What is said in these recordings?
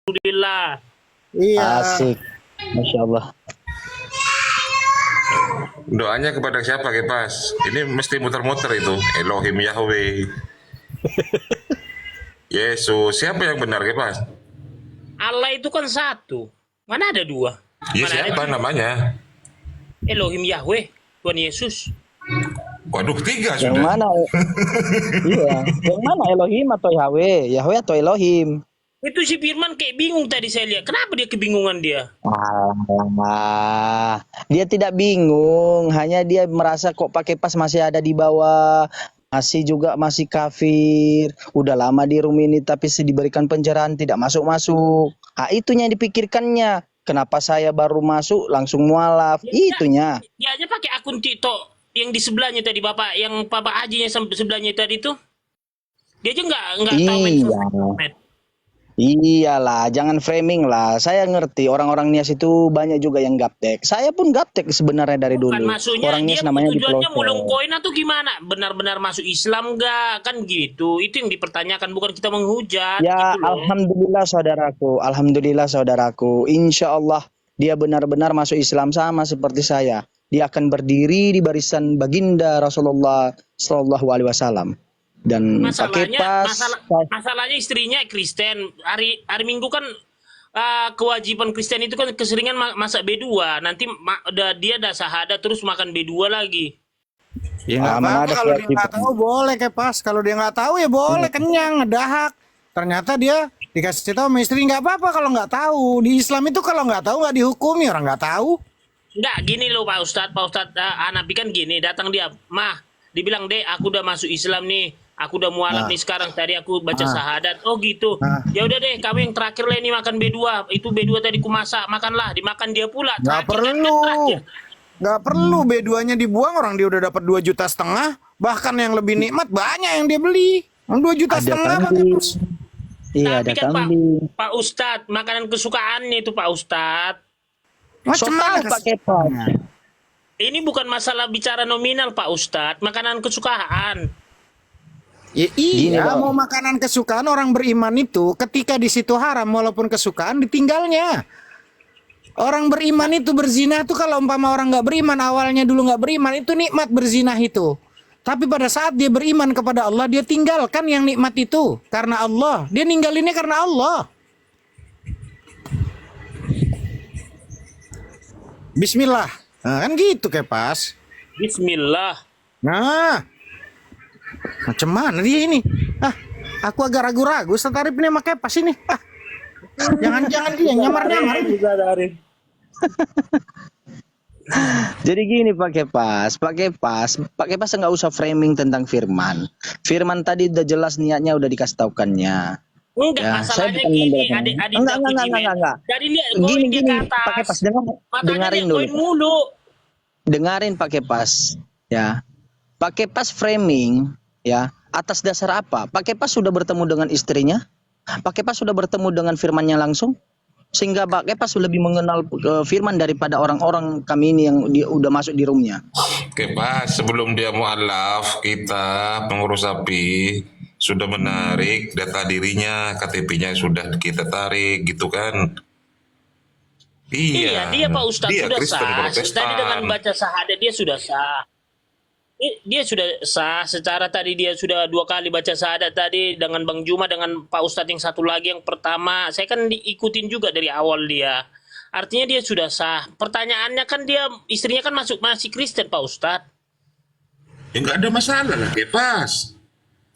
Alhamdulillah. Iya. Asik. Masya Allah. Doanya kepada siapa Kepas? Ini mesti muter-muter itu. Elohim Yahweh. Yesus. Siapa yang benar Kepas? Allah itu kan satu. Mana ada dua? Ya Mana siapa ada namanya? Elohim Yahweh, Tuhan Yesus. Waduh, 3 Yang sudah. mana? Iya. Yang mana Elohim atau Yahweh? Yahweh atau Elohim? Itu si Firman kayak bingung tadi saya lihat. Kenapa dia kebingungan dia? Dia tidak bingung, hanya dia merasa kok pakai pas masih ada di bawah, masih kafir. Udah lama di room ini tapi diberikan pencerahan tidak masuk-masuk. Itunya yang dipikirkannya. Kenapa saya baru masuk langsung mualaf? Itunya. Dia aja pakai akun TikTok yang di sebelahnya tadi Bapak, yang Bapak Hajinya sebelahnya tadi tuh. Dia aja nggak tahu main sosmed. Iyalah, jangan framing lah. Saya ngerti orang-orang Nias itu banyak juga yang gaptek. Saya pun gaptek sebenarnya dari dulu. Bukan, maksudnya Orang dia Nias namanya tujuannya dipelosok. mulung koin atau gimana? Benar-benar masuk Islam nggak? Kan gitu. Itu yang dipertanyakan, bukan kita menghujat. Ya, gitu loh. alhamdulillah saudaraku. Insya Allah dia benar-benar masuk Islam sama seperti saya. Dia akan berdiri di barisan baginda Rasulullah Shallallahu Alaihi Wasallam. Dan pakai pas. Masalahnya istrinya Kristen. Hari Minggu kan kewajiban Kristen itu kan keseringan masak B2. Nanti dia dah syahadat terus makan B2 lagi. Ya nggak apa-apa kalau dia nggak tahu boleh Kepas. Kalau dia nggak tahu ya boleh kenyang ngedahak. Ternyata dia dikasih tahu sama istri nggak apa-apa kalau nggak tahu. Di Islam itu kalau nggak tahu nggak dihukumi, orang nggak tahu. Enggak, gini loh Pak Ustadz Hanafi kan gini, datang dia, mah, dibilang deh aku udah masuk Islam nih, aku udah mualaf nih sekarang, tadi aku baca syahadat, oh gitu, ya udah deh kamu yang terakhir lah ini makan B2, itu B2 tadi ku masak, makanlah, dimakan dia pula. Nggak perlu B2-nya dibuang, orang dia udah dapat 2,5 juta, bahkan yang lebih nikmat banyak yang dia beli, 2,5 juta kan. Iya, tapi ada kan kambing. Pak Ustadz, makanan kesukaannya itu Pak Ustadz. Macam mana pakai pas. Ini bukan masalah bicara nominal Pak Ustadz, makanan kesukaan. Ya, iya, mau makanan kesukaan orang beriman itu ketika di situ haram walaupun kesukaan ditinggalnya. Orang beriman itu berzina tuh kalau umpama orang nggak beriman awalnya dulu nggak beriman itu nikmat berzina itu. Tapi pada saat dia beriman kepada Allah dia tinggalkan yang nikmat itu karena Allah. Dia ninggalinnya karena Allah. Bismillah. Nah, kan gitu Kepas. Bismillah. Nah, macam mana dia ini? Aku agak ragu-ragu tertarik ini sama Kepas ini. Jangan-jangan dia nyamar-nyamar. Jadi gini pakai pas nggak usah framing tentang Firman. Firman tadi udah jelas niatnya udah dikasih taukannya. Enggak, Ya, masalahnya gini, adik-adik enggak. Dari dia koin dia ke atas. Pakai pas dengarin dia koin dulu. mulu. Dengarin pakai pas, ya. Pakai pas framing, ya. Atas dasar apa? Pakai pas sudah bertemu dengan istrinya. Pakai pas sudah bertemu dengan Firmannya langsung. Sehingga pakai pas lebih mengenal Firman daripada orang-orang kami ini yang udah masuk di roomnya. Kepas, sebelum dia mualaf, kita pengurus API sudah menarik data dirinya, KTP-nya sudah kita tarik, gitu kan? Iya, dia Pak Ustadz dia sudah Kristen sah. Protestan. Tadi dengan baca syahadat dia sudah sah. Dia sudah sah secara tadi dia sudah 2 kali baca syahadat tadi dengan Bang Juma dengan Pak Ustadz yang satu lagi yang pertama. Saya kan diikutin juga dari awal dia. Artinya dia sudah sah. Pertanyaannya kan dia istrinya kan masih Kristen Pak Ustadz. Ya nggak ada masalah lah, Kepas.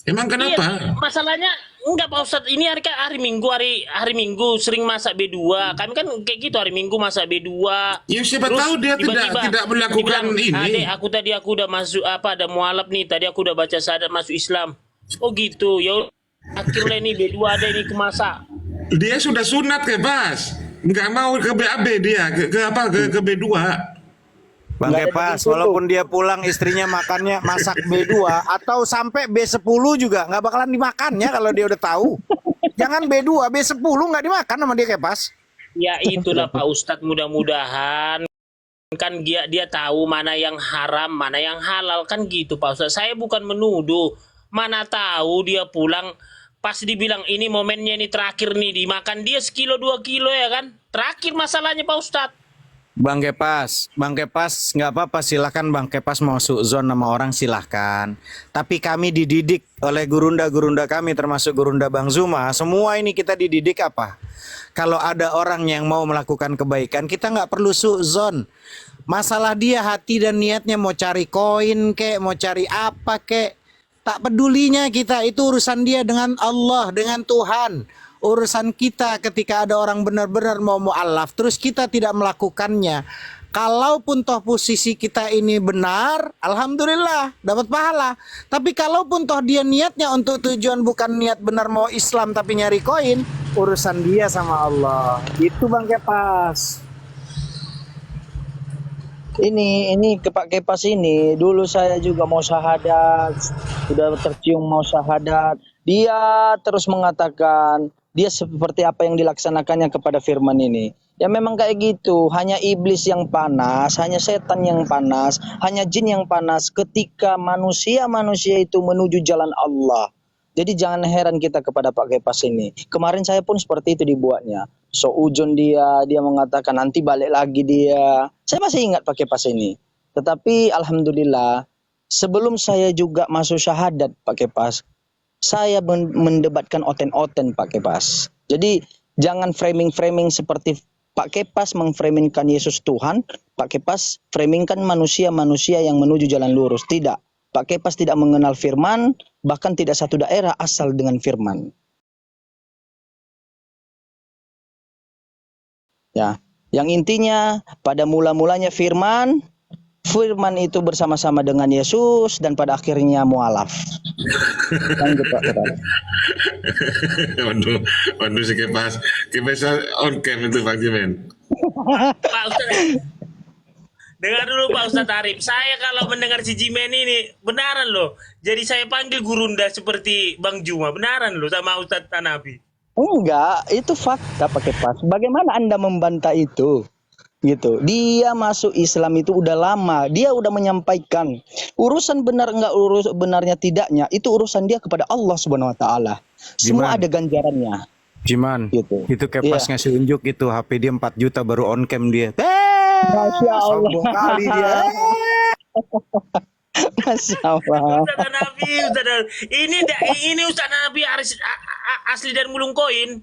Emang kenapa? Iya, masalahnya enggak Pak Ustadz, ini hari Minggu sering masak B2. Kami kan kayak gitu hari Minggu masak B2. Ya siapa Terus tahu dia tidak melakukan ini. Adek, aku udah masuk ada mualaf nih, tadi aku udah baca syahadat masuk Islam. Oh gitu. Ya akhirnya ini B2 ada ini kemasak. Dia sudah sunat Kepas. Nggak mau ke BAB dia, ke B2. Bang Kepas, walaupun dia pulang istrinya makannya masak B2 atau sampai B10 juga nggak bakalan dimakannya kalau dia udah tahu. Jangan B2, B10 nggak dimakan sama dia Kepas. Ya itulah Pak Ustadz, mudah-mudahan kan dia tahu mana yang haram, mana yang halal kan gitu Pak Ustadz. Saya bukan menuduh, mana tahu dia pulang pas dibilang ini momennya ini terakhir nih, dimakan dia sekilo 2 kilo ya kan, terakhir masalahnya Pak Ustadz. Bang Kepas nggak apa-apa, silakan Bang Kepas mau suuzon nama orang silahkan. Tapi kami dididik oleh gurunda-gurunda kami termasuk gurunda Bang Zuma. Semua ini kita dididik apa? Kalau ada orang yang mau melakukan kebaikan, kita nggak perlu suuzon. Masalah dia hati dan niatnya mau cari koin kek, mau cari apa kek, tak pedulinya kita, itu urusan dia dengan Allah, dengan Tuhan. Urusan kita ketika ada orang benar-benar mau mu'alaf, terus kita tidak melakukannya. Kalaupun toh posisi kita ini benar, alhamdulillah dapat pahala. Tapi kalaupun toh dia niatnya untuk tujuan bukan niat benar mau Islam tapi nyari koin, urusan dia sama Allah. Itu Bang Kepas. Ini ke Pak Kepas ini, dulu saya juga mau syahadat, sudah tercium mau syahadat. Dia terus mengatakan dia seperti apa yang dilaksanakannya kepada firman ini. Ya memang kayak gitu, hanya iblis yang panas, hanya setan yang panas, hanya jin yang panas ketika manusia-manusia itu menuju jalan Allah. Jadi jangan heran kita kepada Pak Kepas ini. Kemarin saya pun seperti itu dibuatnya. So ujon dia mengatakan nanti balik lagi dia. Saya masih ingat Pak Kepas ini. Tetapi alhamdulillah sebelum saya juga masuk syahadat Pak Kepas, saya mendebatkan oten-oten Pak Kepas. Jadi jangan framing-framing seperti Pak Kepas mengframingkan Yesus Tuhan, Pak Kepas framingkan manusia-manusia yang menuju jalan lurus. Tidak. Pak Kepas tidak mengenal firman, bahkan tidak satu daerah asal dengan firman. Ya, yang intinya pada mula-mulanya firman itu bersama-sama dengan Yesus dan pada akhirnya mualaf. Lanjut Pak Saudara. Waduh si Kepas on cam itu Bang Jimen. Pak Ustadz, dengar dulu Pak Ustadz Arif. Saya kalau mendengar si Jimen ini benaran loh. Jadi saya panggil gurunda seperti Bang Juma, benaran loh sama Ustadz Hanafi. Enggak, itu fakta Pak Kepas. Bagaimana Anda membantah itu? Gitu. Dia masuk Islam itu udah lama. Dia udah menyampaikan urusan benar enggak, benarnya tidaknya itu urusan dia kepada Allah Subhanahu wa taala. Semua ada ganjarannya. Jiman, Gitu. itu Kepas ngasih unjuk itu HP dia 4 juta baru on cam dia. Masya Allah. Sombong kali dia. Masya Allah. Ustadz Hanafi, ini Ustadz Hanafi asli dari Mulung Koin.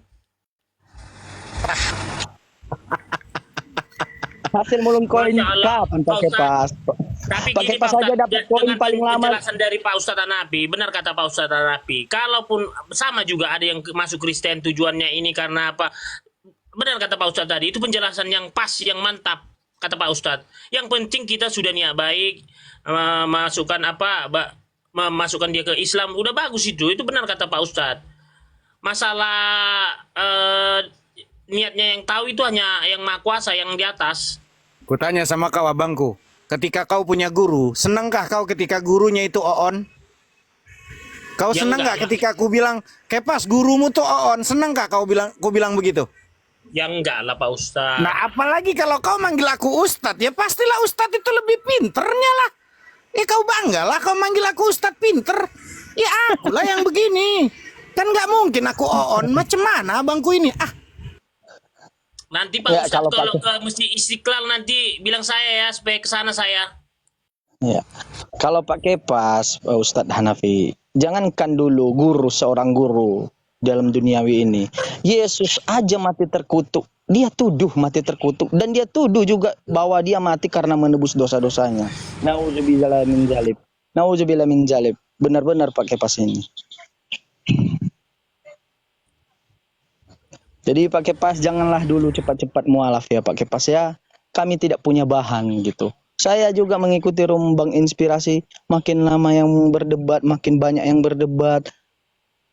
Hasil mulung koin Masya Allah, kapan Pak Pak Kepas? Tapi Pak gini Kepas Pak aja Ustadz, dapat koin dengan paling lama. penjelasan dari Pak Ustadz Hanafi, benar kata Pak Ustadz Hanafi. Kalaupun sama juga ada yang masuk Kristen tujuannya ini karena apa? Benar kata Pak Ustadz tadi, itu penjelasan yang pas, yang mantap kata Pak Ustadz. Yang penting kita sudah niat baik, memasukkan dia ke Islam, udah bagus itu benar kata Pak Ustadz. Masalah niatnya yang tahu itu hanya yang Maha Kuasa, yang di atas. Kutanya sama kau abangku, ketika kau punya guru, senangkah kau ketika gurunya itu Oon? Kau Ya senang enggak, nggak ketika aku bilang, Kepas gurumu tuh Oon, senang kah kau bilang begitu? Ya enggak lah Pak Ustadz. Nah apalagi kalau kau manggil aku Ustadz, ya pastilah Ustadz itu lebih pinternya lah. Ya kau banggalah kau manggil aku Ustadz pinter. Ya akulah yang begini. Kan nggak mungkin aku Oon, macam mana abangku ini? Nanti Pak Ya, Ustadz kalau kalau ke Masjid Istiqlal nanti bilang saya ya supaya ke sana saya. Ya. Kalau Pak Kepas, Pak Ustadz Hanafi, jangankan dulu seorang guru dalam duniawi ini. Yesus aja mati terkutuk. Dia tuduh mati terkutuk dan dia tuduh juga bahwa dia mati karena menebus dosa-dosanya. Nauzubillah min dzalik. Nauzubillah min dzalik. Benar-benar Pak Kepas ini. Jadi Pak Kepas janganlah dulu cepat-cepat mualaf ya Pak Kepas ya. Kami tidak punya bahan gitu. Saya juga mengikuti Rumbang Inspirasi. Makin lama yang berdebat, makin banyak yang berdebat.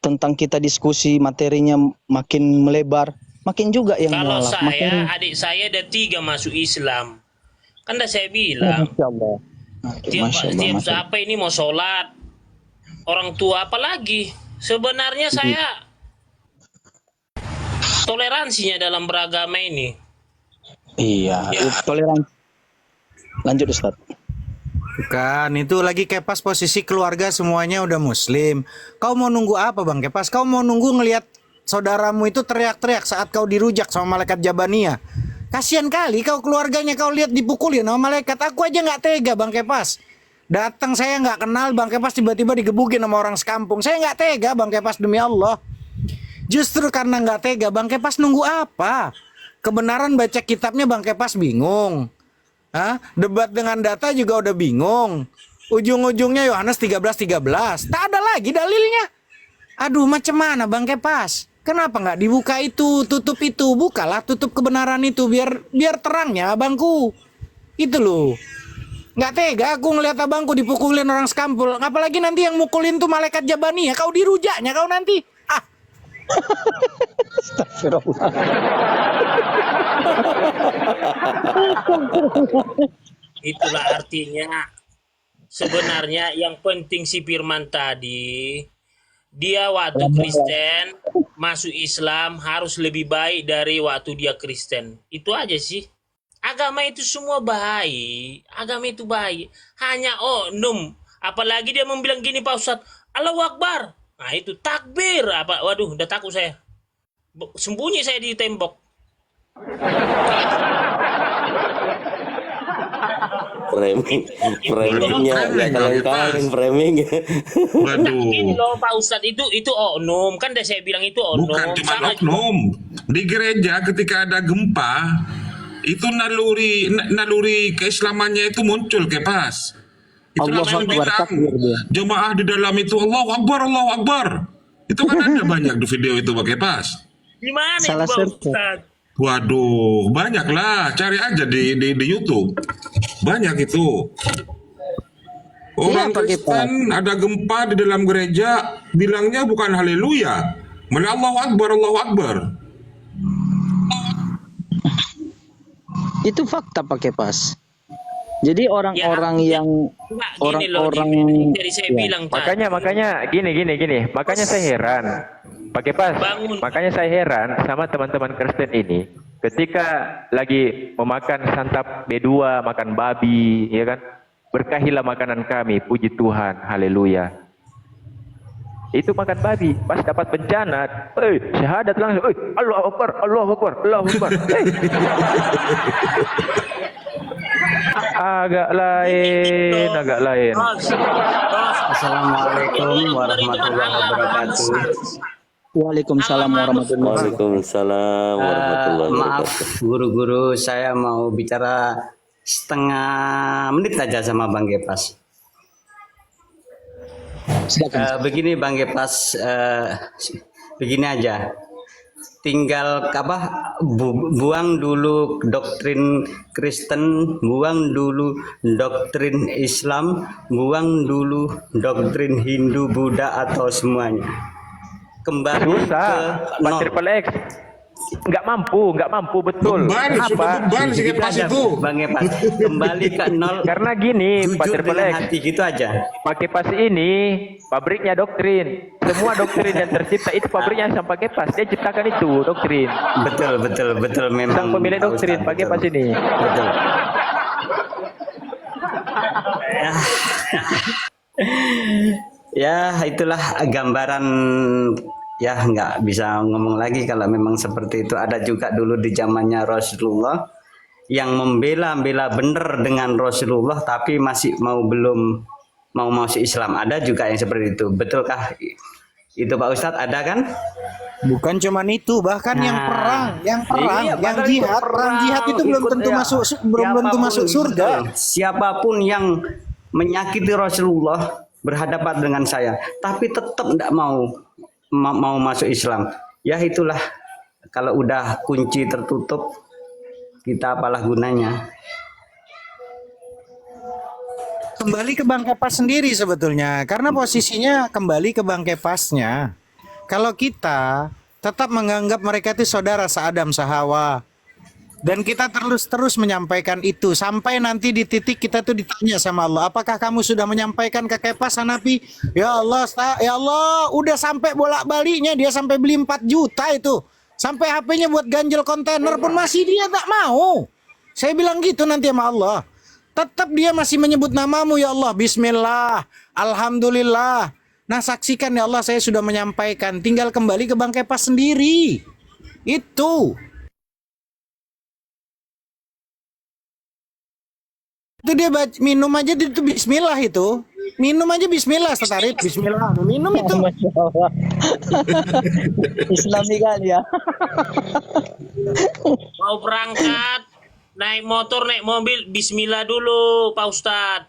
Tentang kita diskusi, materinya makin melebar. Makin juga yang Kalau mualaf. saya, adik saya ada 3 masuk Islam. Kan dah saya bilang. Masya Allah. Tiap apa ini mau sholat. Orang tua apalagi. Sebenarnya saya toleransinya dalam beragama ini. Iya, Ya. toleransi. Lanjut Ustaz. Bukan, itu lagi Kepas posisi keluarga semuanya udah muslim. Kau mau nunggu apa Bang Kepas? Kau mau nunggu ngelihat saudaramu itu teriak-teriak saat kau dirujak sama malaikat Jabaniyah. Kasihan kali kau keluarganya kau lihat dipukulin sama malaikat. Aku aja nggak tega Bang Kepas. Datang saya nggak kenal Bang Kepas tiba-tiba digebukin sama orang sekampung. Saya nggak tega Bang Kepas demi Allah. Justru karena nggak tega Bang Kepas nunggu apa? Kebenaran baca kitabnya Bang Kepas bingung. Hah? Debat dengan data juga udah bingung. Ujung-ujungnya Yohanes 13:13. Tak ada lagi dalilnya. Aduh, macam mana Bang Kepas? Kenapa nggak dibuka itu, tutup itu? Bukalah tutup kebenaran itu biar terangnya abangku. Itu loh. Nggak tega aku ngeliat abangku dipukulin orang sekampul. Apalagi nanti yang mukulin tuh malaikat Jabaniyah. Kau dirujaknya kau nanti. Ah. Astagfirullah. Itulah artinya sebenarnya yang penting si Firman tadi, dia waktu Kristen masuk Islam harus lebih baik dari waktu dia Kristen. Itu aja sih. Agama itu semua baik. Agama itu baik. Hanya oknum. Apalagi dia membilang gini Pak Ustadz, Allahu Akbar. Nah itu takbir. Waduh, udah takut saya. Sembunyi saya di tembok. Framingnya nggak kaleng-kaleng framing. Waduh. Ini loh Pak Ustadz itu oknum. Kan udah saya bilang itu oknum. Bukan cuma oknum. Di gereja ketika ada gempa, itu naluri keislamannya itu muncul Kepas. Itulah Allah yang bilang jemaah di dalam itu Allahu Akbar, Allahu Akbar. Itu kan ada banyak di video itu Pak Kepas. Gimana Salah itu Pak satu. Ustadz? Waduh, banyak lah. Cari aja di YouTube. Banyak itu. Orang Pak Kristen ada gempa di dalam gereja, bilangnya bukan haleluya, malah Allahu Akbar, Allahu Akbar. Itu fakta Pak Kepas. Jadi orang-orang Ya, yang Pak, gini loh, orang-orang dari saya ya. bilang tadi. Makanya gini. Makanya saya heran. Pakai pas. Bangun. Makanya saya heran sama teman-teman Kristen ini ketika lagi memakan santap B2, makan babi, ya kan? Berkahilah makanan kami, puji Tuhan, haleluya. Itu makan babi, pas dapat bencana, syahadat langsung, Allahu Akbar, Allahu Akbar, Allahu Akbar. Agak lain. Assalamualaikum warahmatullahi wabarakatuh. Waalaikumsalam warahmatullahi Waalaikumsalam warahmatullahi Maaf wabarakatuh. guru-guru, saya mau bicara setengah menit aja sama Bang Gepas. Silakan. Begini Bang Gepas, begini aja. Tinggal buang dulu doktrin Kristen, buang dulu doktrin Islam, buang dulu doktrin Hindu, Buddha atau semuanya. Kembali Susah, ke Pak nol. Triple X. Nggak mampu, betul. Beban, sudah beban si Kepas itu. Bang Epas, kembali ke nol. Karena gini, Pak Jujur Triple dengan X. hati gitu aja. Pakai pas ini pabriknya doktrin. Semua doktrin yang tercipta itu pabriknya sama pakai pas. Dia ciptakan itu doktrin. Betul memang. Sang pemilik Pak doktrin Ustadz, pakai betul. pas ini. Betul. Ya itulah gambaran, ya nggak bisa ngomong lagi kalau memang seperti itu. Ada juga dulu di zamannya Rasulullah yang membela bener dengan Rasulullah tapi masih belum mau masuk Islam. Ada juga yang seperti itu. Betulkah itu Pak Ustadz? Ada kan? Bukan cuman itu, bahkan yang perang, Iya, yang padahal jihad, ikut perang jihad itu belum ikut, tentu ya. belum tentu masuk surga. Betul. Siapapun yang menyakiti Rasulullah berhadapan dengan saya, tapi tetap tidak mau masuk Islam. Ya itulah, kalau udah kunci tertutup, kita apalah gunanya. Kembali ke Bang Kepas sendiri sebetulnya, karena posisinya kembali ke Bang Kepasnya. Kalau kita tetap menganggap mereka itu saudara seadam sehawa, dan kita terus menyampaikan itu sampai nanti di titik kita tuh ditanya sama Allah, apakah kamu sudah menyampaikan ke Kepas Hanafi? Ya Allah, udah sampai bolak-baliknya dia sampai beli 4 juta itu, sampai HP-nya buat ganjel kontainer pun masih dia tak mau. Saya bilang gitu nanti sama Allah. Tetap dia masih menyebut namamu ya Allah. Bismillah, alhamdulillah. Nah saksikan ya Allah, saya sudah menyampaikan. Tinggal kembali ke Bang Kepas sendiri. Itu dia minum aja itu bismillah itu. Minum aja bismillah, Ustaz Arif. Bismillah. Minum itu. Masya Allah. Islami kali ya. Mau berangkat, naik motor, naik mobil, bismillah dulu, Pak Ustadz.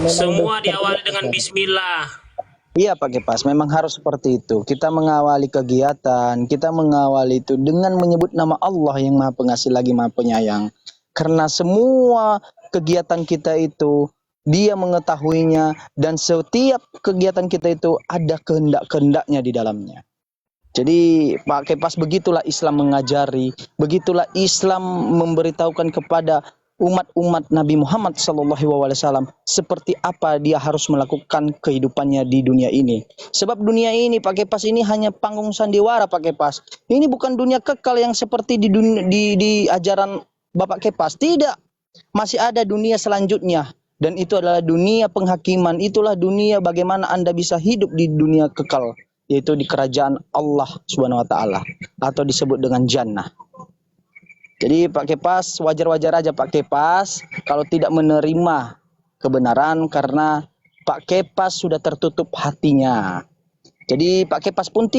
Semua diawali dengan bismillah. Iya Pak Kepas, memang harus seperti itu. Kita mengawali kegiatan, kita mengawali itu dengan menyebut nama Allah yang Maha Pengasih lagi Maha Penyayang. Karena semua kegiatan kita itu Dia mengetahuinya, dan setiap kegiatan kita itu ada kehendak-kehendaknya di dalamnya. Jadi Pak Kepas, begitulah Islam mengajari, begitulah Islam memberitahukan kepada umat-umat Nabi Muhammad SAW seperti apa dia harus melakukan kehidupannya di dunia ini. Sebab dunia ini Pak Kepas ini hanya panggung sandiwara Pak Kepas. Ini bukan dunia kekal yang seperti di ajaran Bapak Kepas. Tidak. Masih ada dunia selanjutnya. Dan itu adalah dunia penghakiman. Itulah dunia bagaimana Anda bisa hidup di dunia kekal, yaitu di kerajaan Allah Subhanahu wa taala, atau disebut dengan jannah. Jadi Pak Kepas, wajar-wajar aja Pak Kepas kalau tidak menerima kebenaran, karena Pak Kepas sudah tertutup hatinya. Jadi Pak Kepas pun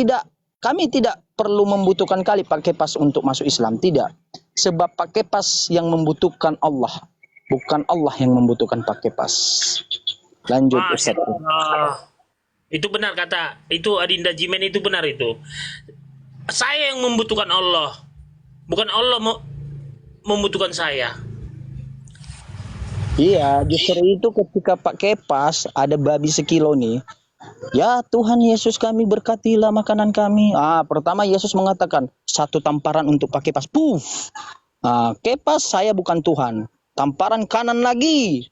kami tidak perlu membutuhkan kali Pak Kepas untuk masuk Islam, tidak. Sebab Pak Kepas yang membutuhkan Allah, bukan Allah yang membutuhkan Pak Kepas. Lanjut Ustaz. Itu benar kata, itu Adinda Jimen, itu benar itu. Saya yang membutuhkan Allah, bukan Allah membutuhkan saya. Iya, justru itu ketika Pak Kepas ada babi sekilo nih. Ya Tuhan Yesus, kami berkatilah makanan kami. Pertama Yesus mengatakan satu tamparan untuk Pak Kepas. Puff. Kepas, saya bukan Tuhan. Tamparan kanan lagi.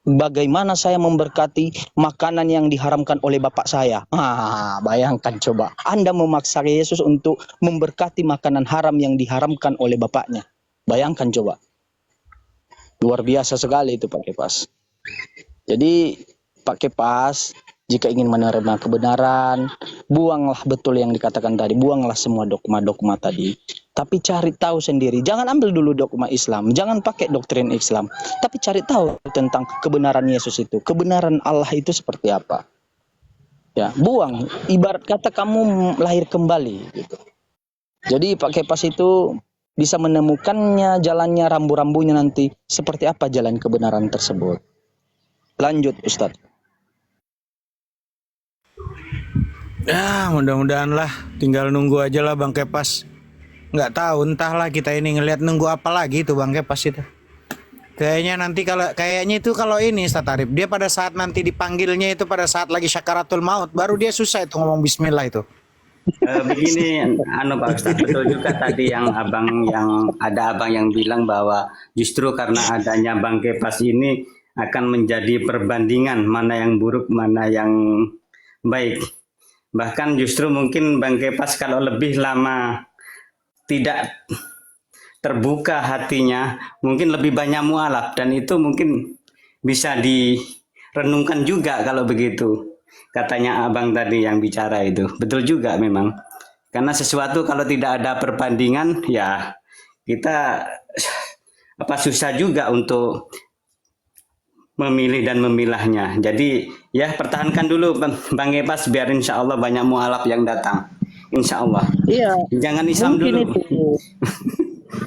Bagaimana saya memberkati makanan yang diharamkan oleh bapak saya? Bayangkan coba. Anda memaksa Yesus untuk memberkati makanan haram yang diharamkan oleh bapaknya. Bayangkan coba. Luar biasa sekali itu Pak Kepas. Jadi Pak Kepas, jika ingin menerima kebenaran, buanglah betul yang dikatakan tadi. Buanglah semua dogma-dogma tadi. Tapi cari tahu sendiri. Jangan ambil dulu dogma Islam. Jangan pakai doktrin Islam. Tapi cari tahu tentang kebenaran Yesus itu. Kebenaran Allah itu seperti apa. Ya, buang. Ibarat kata kamu lahir kembali. Gitu. Jadi Pak Kepas itu bisa menemukannya, jalannya, rambu-rambunya nanti. Seperti apa jalan kebenaran tersebut. Lanjut Ustadz. Ya mudah-mudahan lah. Tinggal nunggu aja lah Bang Kepas. Nggak tahu, entahlah kita ini ngelihat nunggu apa lagi itu Bang Kepas itu. Kayaknya nanti kayaknya itu kalau ini Ustaz Arif, dia pada saat nanti dipanggilnya itu pada saat lagi syakaratul maut, baru dia susah itu ngomong bismillah itu. Begini, Pak Ustaz, betul juga tadi yang abang yang bilang bahwa justru karena adanya Bang Kepas ini akan menjadi perbandingan mana yang buruk, mana yang baik. Bahkan justru mungkin Bang Kepas kalau lebih lama tidak terbuka hatinya, mungkin lebih banyak mualaf, dan itu mungkin bisa direnungkan juga kalau begitu. Katanya abang tadi yang bicara itu betul juga memang, karena sesuatu kalau tidak ada perbandingan ya kita susah juga untuk memilih dan memilahnya. Jadi ya pertahankan dulu Bang Kepas, biar insya Allah banyak mualaf yang datang, insya Allah. Iya. Jangan Islam dulu.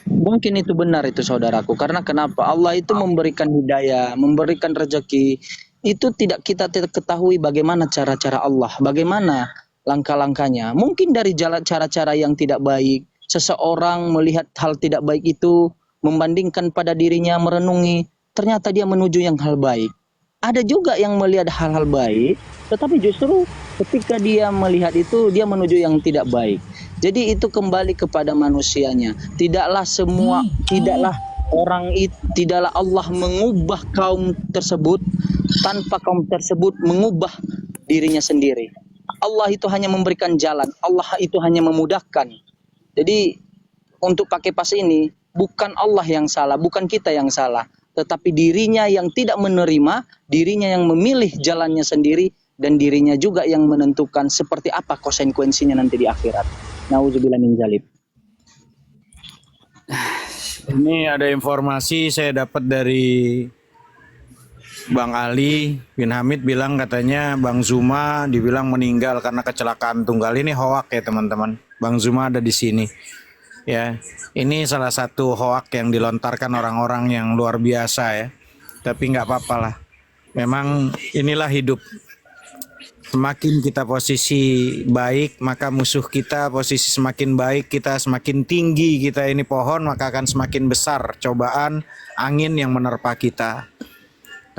Mungkin itu benar itu saudaraku, karena kenapa Allah itu memberikan hidayah, memberikan rezeki. Itu tidak kita ketahui bagaimana cara-cara Allah, bagaimana langkah-langkahnya. Mungkin dari cara-cara yang tidak baik, seseorang melihat hal tidak baik itu, membandingkan pada dirinya, merenungi, ternyata dia menuju yang hal baik. Ada juga yang melihat hal-hal baik, tetapi justru ketika dia melihat itu, dia menuju yang tidak baik. Jadi itu kembali kepada manusianya. Tidaklah Allah mengubah kaum tersebut tanpa kaum tersebut mengubah dirinya sendiri. Allah itu hanya memberikan jalan, Allah itu hanya memudahkan. Jadi untuk pakai pas ini, bukan Allah yang salah, bukan kita yang salah, tetapi dirinya yang tidak menerima, dirinya yang memilih jalannya sendiri, dan dirinya juga yang menentukan seperti apa konsekuensinya nanti di akhirat. Nauzubillah min dzalik. Ini ada informasi saya dapat dari Bang Ali bin Hamid bilang katanya Bang Zuma dibilang meninggal karena kecelakaan tunggal. Ini hoak ya teman-teman. Bang Zuma ada di sini. Ya, ini salah satu hoak yang dilontarkan orang-orang yang luar biasa ya. Tapi nggak apa-apa lah. Memang inilah hidup. Semakin kita posisi baik, maka musuh kita posisi semakin baik, kita semakin tinggi, kita ini pohon, maka akan semakin besar cobaan angin yang menerpa kita.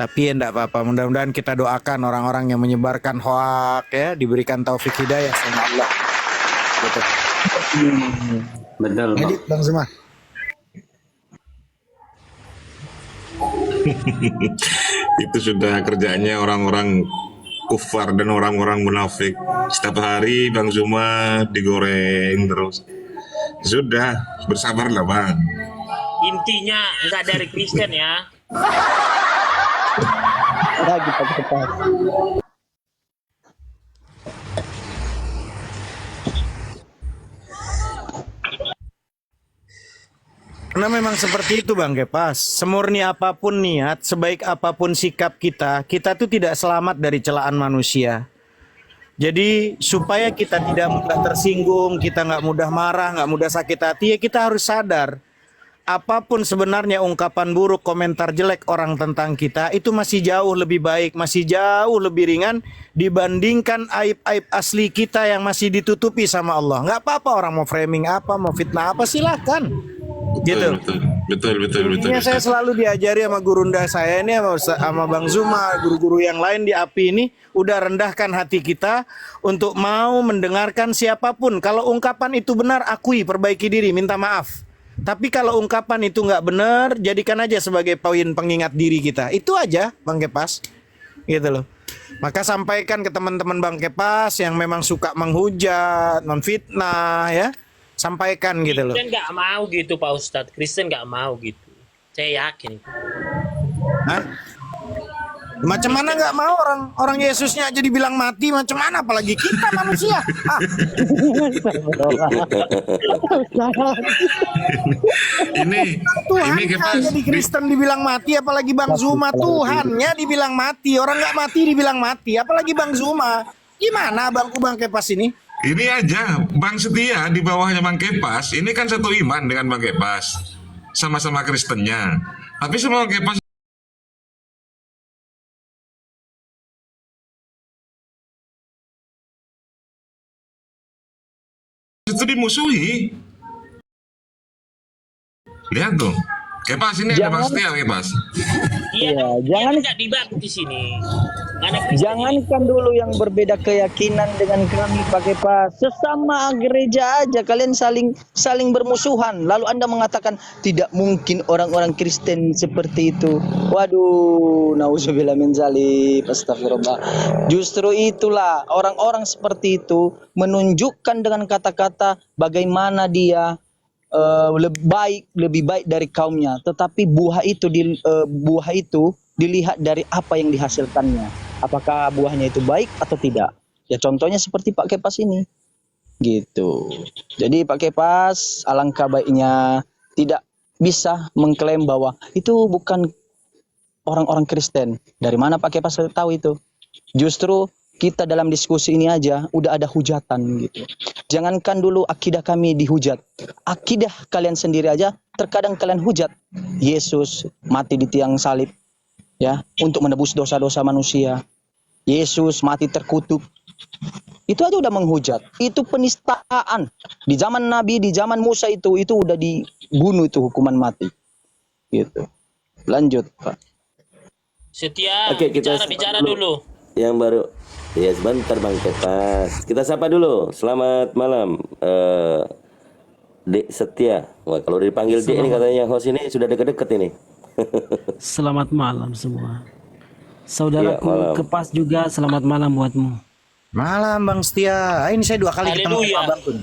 Tapi ya enggak apa-apa, mudah-mudahan kita doakan orang-orang yang menyebarkan hoak ya, diberikan taufik hidayah sama Allah. Betul. Betul, Pak. Edit Bang Zuma. Itu sudah kerjanya orang-orang kufar dan orang-orang munafik. Setiap hari Bang Zuma digoreng terus. Sudah, bersabarlah Bang. Intinya nggak dari Kristen ya. Lagi pakai pas. Karena memang seperti itu Bang Kepas. Semurni apapun niat, sebaik apapun sikap kita, kita tuh tidak selamat dari celaan manusia. Jadi supaya kita tidak mudah tersinggung, kita nggak mudah marah, nggak mudah sakit hati, ya kita harus sadar. Apapun sebenarnya ungkapan buruk, komentar jelek orang tentang kita, itu masih jauh lebih baik, masih jauh lebih ringan dibandingkan aib-aib asli kita yang masih ditutupi sama Allah. Nggak apa-apa orang mau framing apa, mau fitnah apa, silahkan. Gitu. Betul. Ini saya selalu diajari sama gurunda saya ini sama Bang Zuma, guru-guru yang lain di API ini, udah rendahkan hati kita untuk mau mendengarkan siapapun. Kalau ungkapan itu benar, akui, perbaiki diri, minta maaf. Tapi kalau ungkapan itu nggak benar, jadikan aja sebagai poin pengingat diri kita. Itu aja Bang Kepas. Gitu loh. Maka sampaikan ke teman-teman Bang Kepas yang memang suka menghujat, memfitnah ya. Sampaikan gitu loh. Kristen nggak mau gitu Pak Ustadz. Kristen nggak mau gitu. Saya yakin. Hah? Macam mana nggak mau orang Yesusnya aja dibilang mati, macam mana apalagi kita manusia? Ah. ini kita Jadi Kristen dibilang mati, apalagi Bang Zuma. Tuhannya dibilang mati, orang nggak mati dibilang mati, apalagi Bang Zuma. Gimana Bang Kepas ini? Ini aja Bang Setia di bawahnya Bang Kepas. Ini kan satu iman dengan Bang Kepas, sama-sama Kristennya. Tapi semua Bang Kepas itu dimusuhi. Lihat tuh, Kepas ini ada Bang Setia Kepas. Iya, jangan nggak dibahas di sini. Karena Kristen Jangankan dulu yang berbeda keyakinan dengan kami pakai pas, sesama gereja aja kalian saling bermusuhan. Lalu Anda mengatakan tidak mungkin orang-orang Kristen seperti itu. Waduh, nauzubillah min dzalik, astagfirullah. Justru itulah orang-orang seperti itu menunjukkan dengan kata-kata bagaimana dia lebih baik dari kaumnya. Tetapi buah itu dilihat dari apa yang dihasilkannya. Apakah buahnya itu baik atau tidak? Ya contohnya seperti Pak Kepas ini. Gitu. Jadi Pak Kepas alangkah baiknya tidak bisa mengklaim bahwa itu bukan orang-orang Kristen. Dari mana Pak Kepas tahu itu? Justru kita dalam diskusi ini aja udah ada hujatan gitu. Jangankan dulu akidah kami dihujat. Akidah kalian sendiri aja terkadang kalian hujat. Yesus mati di tiang salib ya untuk menebus dosa-dosa manusia. Yesus mati terkutuk. Itu aja udah menghujat. Itu penistaan. Di zaman Nabi, di zaman Musa itu udah dibunuh itu hukuman mati. Gitu. Lanjut, Pak. Setia, Oke, kita bicara dulu. Yang baru. Ya sebentar Bang Kepas. Kita sapa dulu. Selamat malam. Dek Setia. Wah, kalau dipanggil Dek ini katanya host ini sudah deket-deket ini. Selamat malam semua. Saudaraku malam. Kepas juga selamat malam buatmu. Malam Bang Setia. Ini saya 2 kali ketemu Haleluya. sama Bang Kun.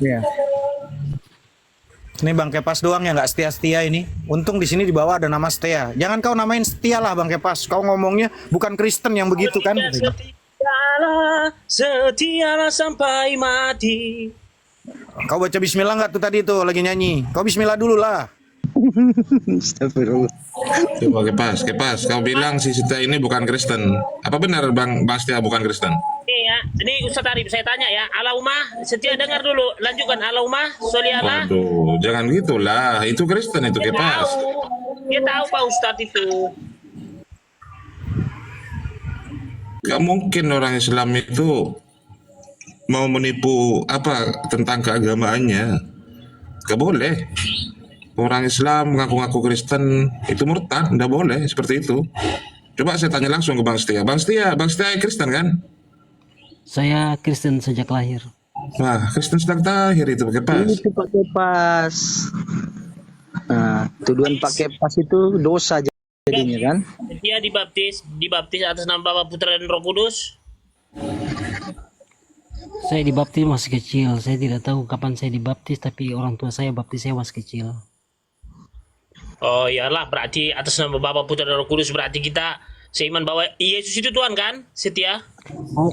Iya. Ini Bang Kepas doang yang nggak setia-setia ini. Untung di sini di bawah ada nama setia. Jangan kau namain setia lah Bang Kepas. Kau ngomongnya bukan Kristen yang begitu kan? Setialah sampai mati. Kau baca Bismillah nggak tuh tadi tuh lagi nyanyi? Kau Bismillah dulu lah. Astagfirullah. Coba Kepas, kau bilang si Setia ini bukan Kristen. Apa benar Bang Setia bukan Kristen? Iya, ini Ustaz Arif saya tanya ya. Allahumma, Setia dengar dulu. Lanjutkan Allahumma, sholli ala. Waduh, jangan gitulah. Itu Kristen itu Kepas. Dia tahu Pak Ustadz itu. Gak mungkin orang Islam itu mau menipu apa tentang keagamaannya. Gak boleh. Orang Islam mengaku-ngaku Kristen itu murtad, nggak boleh seperti itu. Coba saya tanya langsung ke Bang Setia. Bang Setia Kristen kan? Saya Kristen sejak lahir. Wah, Kristen sejak lahir itu pakai pas. Itu pakai pas. Nah, tuduhan pakai pas itu dosa jadinya kan? Dia dibaptis atas nama Bapa, Putra dan Roh Kudus. Saya dibaptis masih kecil. Saya tidak tahu kapan saya dibaptis, tapi orang tua saya baptis saya masih kecil. Oh iyalah, berarti atas nama Bapa, Putra dan Roh Kudus berarti kita seiman bahwa Yesus itu Tuhan kan, Setia? Oh,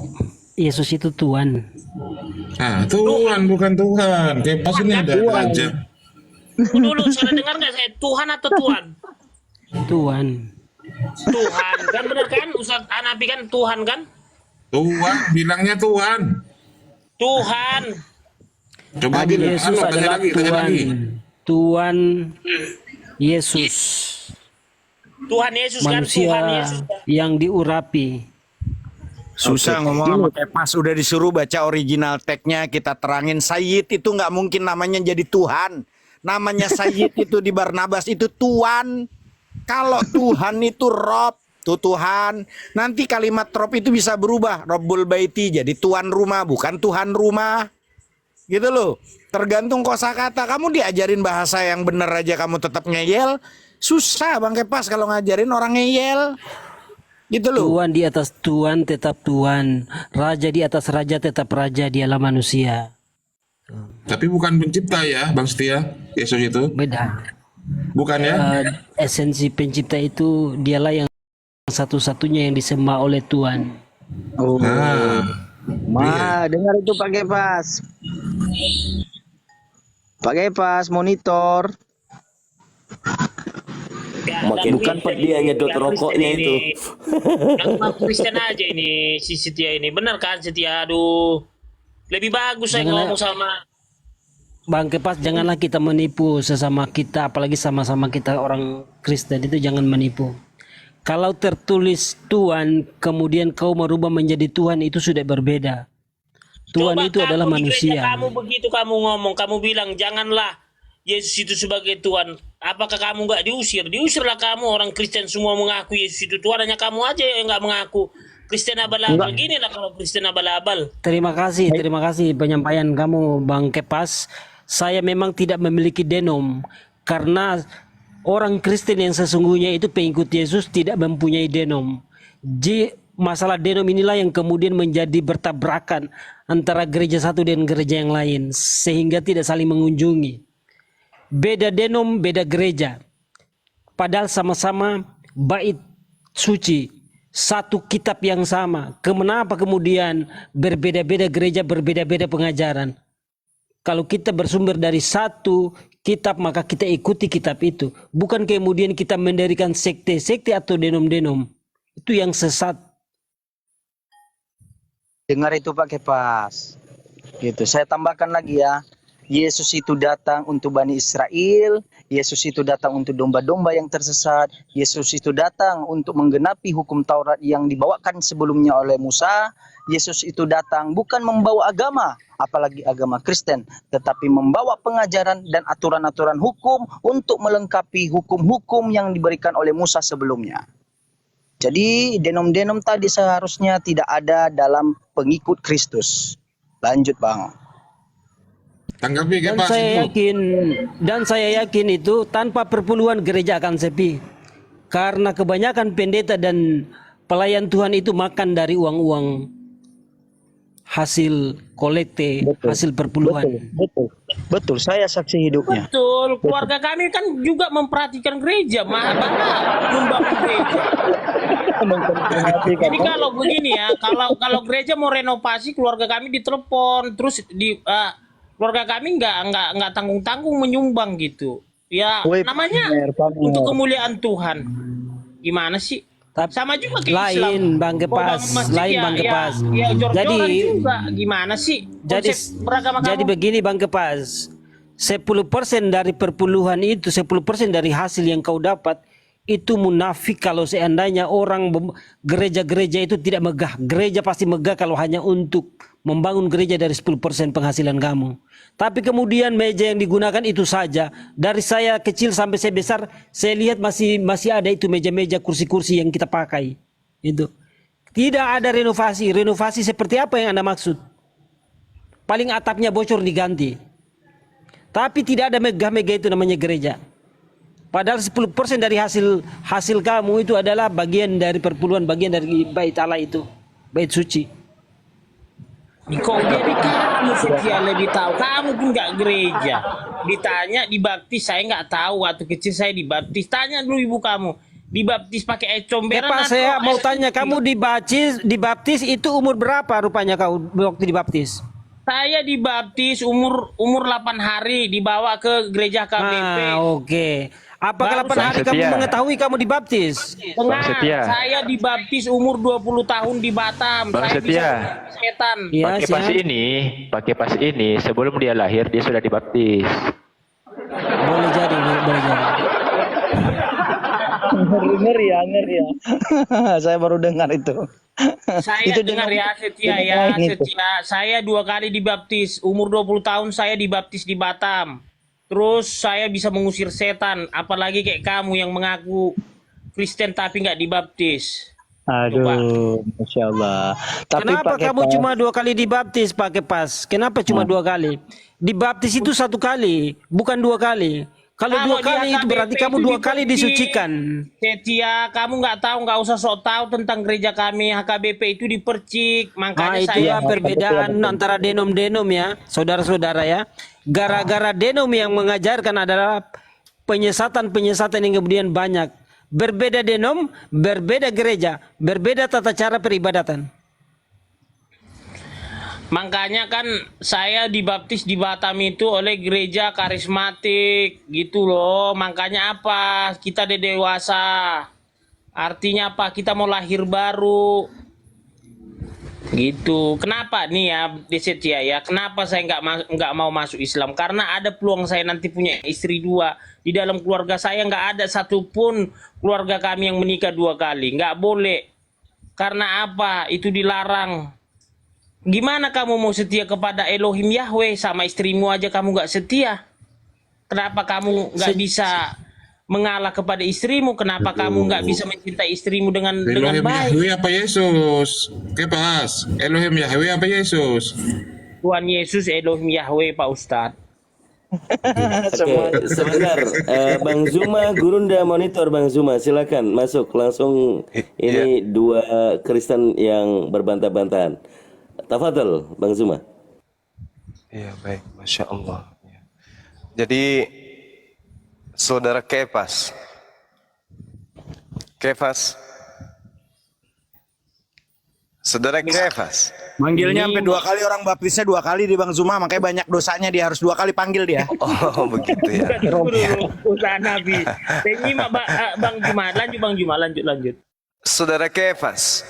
Yesus itu Tuhan. Nah, Tuhan bukan Tuhan. Kepas ini ada aja. Dulu salah dengar nggak saya Tuhan atau Tuhan? Tuhan. Tuhan kan benar kan? Ustaz Hanafi kan Tuhan kan? Tuhan bilangnya Tuhan. Tuhan. Coba bilang, Yesus tanya adalah lagi. Tuhan Yesus. Tuhan Yesus kan? Manusia Tuhan Yesus. yang diurapi. Susah ngomong sama Kepas. Udah disuruh baca original tag-nya, kita terangin. Sayyid itu nggak mungkin namanya jadi Tuhan. Namanya Sayyid itu di Barnabas itu Tuhan. Kalau Tuhan itu Rob, tuh Tuhan. Nanti kalimat Rob itu bisa berubah. Robbul Baiti jadi tuan rumah, bukan Tuhan rumah. Gitu loh. Tergantung kosakata. Kamu diajarin bahasa yang benar aja kamu tetap ngeyel. Susah Bang Kepas kalau ngajarin orang ngeyel. Gitu loh. Tuhan di atas Tuhan tetap Tuhan. Raja di atas raja tetap raja. Dialah manusia. Tapi bukan pencipta ya, Bang Setia. Yesus itu. Beda. Bukan ya? Esensi pencipta itu dialah yang satu-satunya yang disembah oleh Tuhan. Oh. Iya. Dengar itu pakai pas. Pakai pas monitor. Makin bukan dia nyedot rokoknya itu. Yang Kristen aja ini si Setia ini. Benar kan Setia? Aduh. Lebih bagus saya ngomong sama Bang Kepas, janganlah kita menipu sesama kita, apalagi sama-sama kita orang Kristen itu jangan menipu. Kalau tertulis Tuhan, kemudian kau merubah menjadi Tuhan, itu sudah berbeda. Tuhan Coba itu adalah kamu di manusia. gereja kamu begitu kamu ngomong, kamu bilang janganlah Yesus itu sebagai Tuhan. Apakah kamu nggak diusir? Diusirlah kamu, orang Kristen semua mengaku Yesus itu Tuhan, hanya kamu aja yang nggak mengaku. Kristen abal-abal gini lah kalau Kristen abal-abal. Terima kasih penyampaian kamu Bang Kepas. Saya memang tidak memiliki denom karena orang Kristen yang sesungguhnya itu pengikut Yesus tidak mempunyai denom. Masalah denom inilah yang kemudian menjadi bertabrakan antara gereja satu dan gereja yang lain sehingga tidak saling mengunjungi. Beda denom, beda gereja. Padahal sama-sama bait suci. Satu kitab yang sama. Kenapa kemudian berbeda-beda gereja, berbeda-beda pengajaran? Kalau kita bersumber dari satu kitab, maka kita ikuti kitab itu. Bukan kemudian kita mendirikan sekte-sekte atau denom-denom. Itu yang sesat. Dengar itu pakai pas. Gitu. Saya tambahkan lagi ya. Yesus itu datang untuk Bani Israel, Yesus itu datang untuk domba-domba yang tersesat, Yesus itu datang untuk menggenapi hukum Taurat yang dibawakan sebelumnya oleh Musa, Yesus itu datang bukan membawa agama, apalagi agama Kristen, tetapi membawa pengajaran dan aturan-aturan hukum untuk melengkapi hukum-hukum yang diberikan oleh Musa sebelumnya. Jadi denom-denom tadi seharusnya tidak ada dalam pengikut Kristus. Lanjut Bang. Tanggapi Dan Kepas saya yakin itu tanpa perpuluhan gereja akan sepi. Karena kebanyakan pendeta dan pelayan Tuhan itu makan dari uang-uang hasil kolekte, hasil perpuluhan. Betul. Saya saksi hidupnya. Betul, keluarga kami kan juga memperhatikan gereja, banyak membangun gereja. Jadi kalau begini ya, kalau gereja mau renovasi, keluarga kami ditelepon, terus keluarga kami nggak tanggung-tanggung menyumbang gitu. Ya namanya untuk kemuliaan Tuhan. Gimana sih? Sama juga kayak Lain Islam. Bang Kepas, lain Bang Kepas. Jadi Jadi juga gimana sih? Konsep beragama jadi kamu? begini Bang Kepas, 10% dari perpuluhan itu, 10% dari hasil yang kau dapat itu munafik kalau seandainya orang gereja-gereja itu tidak megah. Gereja pasti megah kalau hanya untuk membangun gereja dari 10% penghasilan kamu. Tapi kemudian meja yang digunakan itu saja. Dari saya kecil sampai saya besar, saya lihat masih ada itu meja-meja, kursi-kursi yang kita pakai. Itu. Tidak ada renovasi. Renovasi seperti apa yang Anda maksud? Paling atapnya bocor diganti. Tapi tidak ada megah-megah itu namanya gereja. Padahal 10% dari hasil kamu itu adalah bagian dari perpuluhan, bagian dari bait Allah itu, bait suci. Kok jadi kamu Setia lebih tahu? Kamu pun nggak gereja. Ditanya dibaptis, saya nggak tahu. Waktu kecil saya dibaptis. Tanya dulu ibu kamu. Dibaptis pakai air comberan. Pak, saya mau tanya, kamu dibaptis itu umur berapa rupanya kau waktu dibaptis? Saya dibaptis umur 8 hari, dibawa ke gereja KBP. Oke. Apakah 8 hari kamu mengetahui kamu dibaptis? Saya dibaptis umur 20 tahun di Batam. Bang saya Setia, bisa setan. Ya, pakai pas ini sebelum dia lahir dia sudah dibaptis. Boleh jadi. Ngeri ya. Saya baru dengar itu. Saya Itu dengar ya Setia Setia. Saya 2 kali dibaptis. Umur 20 tahun saya dibaptis di Batam. Terus saya bisa mengusir setan. Apalagi kayak kamu yang mengaku Kristen tapi nggak dibaptis. Aduh, Masya Allah. Tapi Kenapa kamu cuma 2 kali dibaptis Pak Kepas? Kenapa cuma 2 kali? Dibaptis itu 1 kali, bukan 2 kali. Kalau 2 kali itu berarti kamu 2 kali disucikan. Setia, kamu nggak usah sok tahu tentang gereja kami. HKBP itu dipercik. Makanya Itu saya ya perbedaan antara denom-denom ya, saudara-saudara ya. Gara-gara denom yang mengajarkan adalah penyesatan-penyesatan yang kemudian banyak. Berbeda denom, berbeda gereja, berbeda tata cara peribadatan. Makanya kan saya dibaptis di Batam itu oleh gereja karismatik gitu loh. Makanya apa? Kita udah dewasa. Artinya apa? Kita mau lahir baru. Gitu. Kenapa nih ya Desetia ya? Kenapa saya nggak mau masuk Islam? Karena ada peluang saya nanti punya istri 2. Di dalam keluarga saya nggak ada satupun keluarga kami yang menikah 2 kali. Nggak boleh. Karena apa? Itu dilarang. Gimana kamu mau setia kepada Elohim Yahweh sama istrimu aja kamu nggak setia? Kenapa kamu nggak bisa mengalah kepada istrimu? Kenapa kamu nggak bisa mencintai istrimu dengan Elohim baik? Yahweh apa Yesus? Kepas. Elohim Yahweh apa Yesus? Tuhan Yesus Elohim Yahweh Pak Ustadz. Oke, sebentar. Bang Zuma, Gurunda monitor Bang Zuma, silakan masuk langsung. Ini 2 Kristen yang berbantah-bantahan. Tafadhol Bang Zuma. Iya baik, Masya Allah. Jadi saudara Kepas, saudara Kepas. Manggilnya sampai 2 kali, orang baptisnya 2 kali di Bang Zuma, makanya banyak dosanya, dia harus 2 kali panggil dia. Oh begitu ya. Usaha Nabi. Nyimak Bang Juma, lanjut. Saudara Kepas.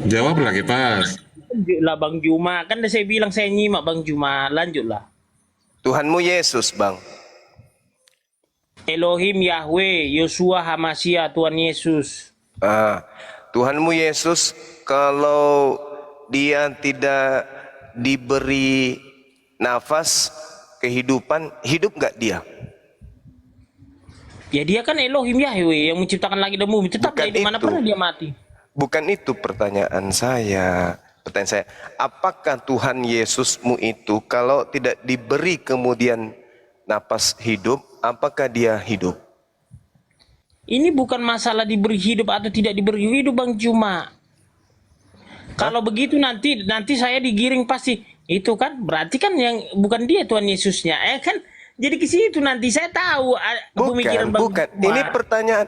Jawab lagi pas. Lanjutlah Bang Juma, kan udah saya bilang saya nyimak Bang Juma, lanjutlah. Tuhanmu Yesus, Bang. Elohim Yahweh, Yosua Hamasya, Tuhan Yesus. Tuhanmu Yesus, kalau dia tidak diberi nafas kehidupan, hidup nggak dia? Ya dia kan Elohim Yahweh yang menciptakan langit dan bumi, tetap dia di mana pernah dia mati. Bukan itu pertanyaan saya. Pertanyaan saya, apakah Tuhan Yesusmu itu kalau tidak diberi kemudian napas hidup, apakah dia hidup? Ini bukan masalah diberi hidup atau tidak diberi hidup, Bang Juma. Kalau begitu nanti saya digiring pasti. Itu kan berarti kan yang bukan dia Tuhan Yesusnya. Kan jadi ke situ nanti saya tahu pemikiran Bang Bukan. Juma. Ini pertanyaan.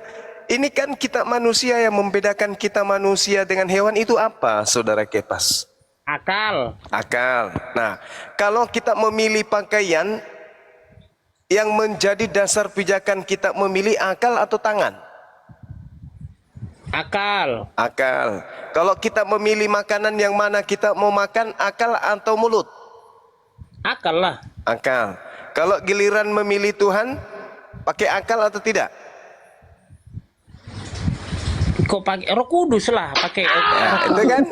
Ini kan kita manusia, yang membedakan kita manusia dengan hewan itu apa, Saudara Kepas? Akal. Akal. Nah, kalau kita memilih pakaian, yang menjadi dasar pijakan kita memilih akal atau tangan? Akal. Akal. Kalau kita memilih makanan yang mana kita mau makan, akal atau mulut? Akal lah. Akal. Kalau giliran memilih Tuhan, pakai akal atau tidak? Kok pakai Roh Kudus lah, pakai Itu kan,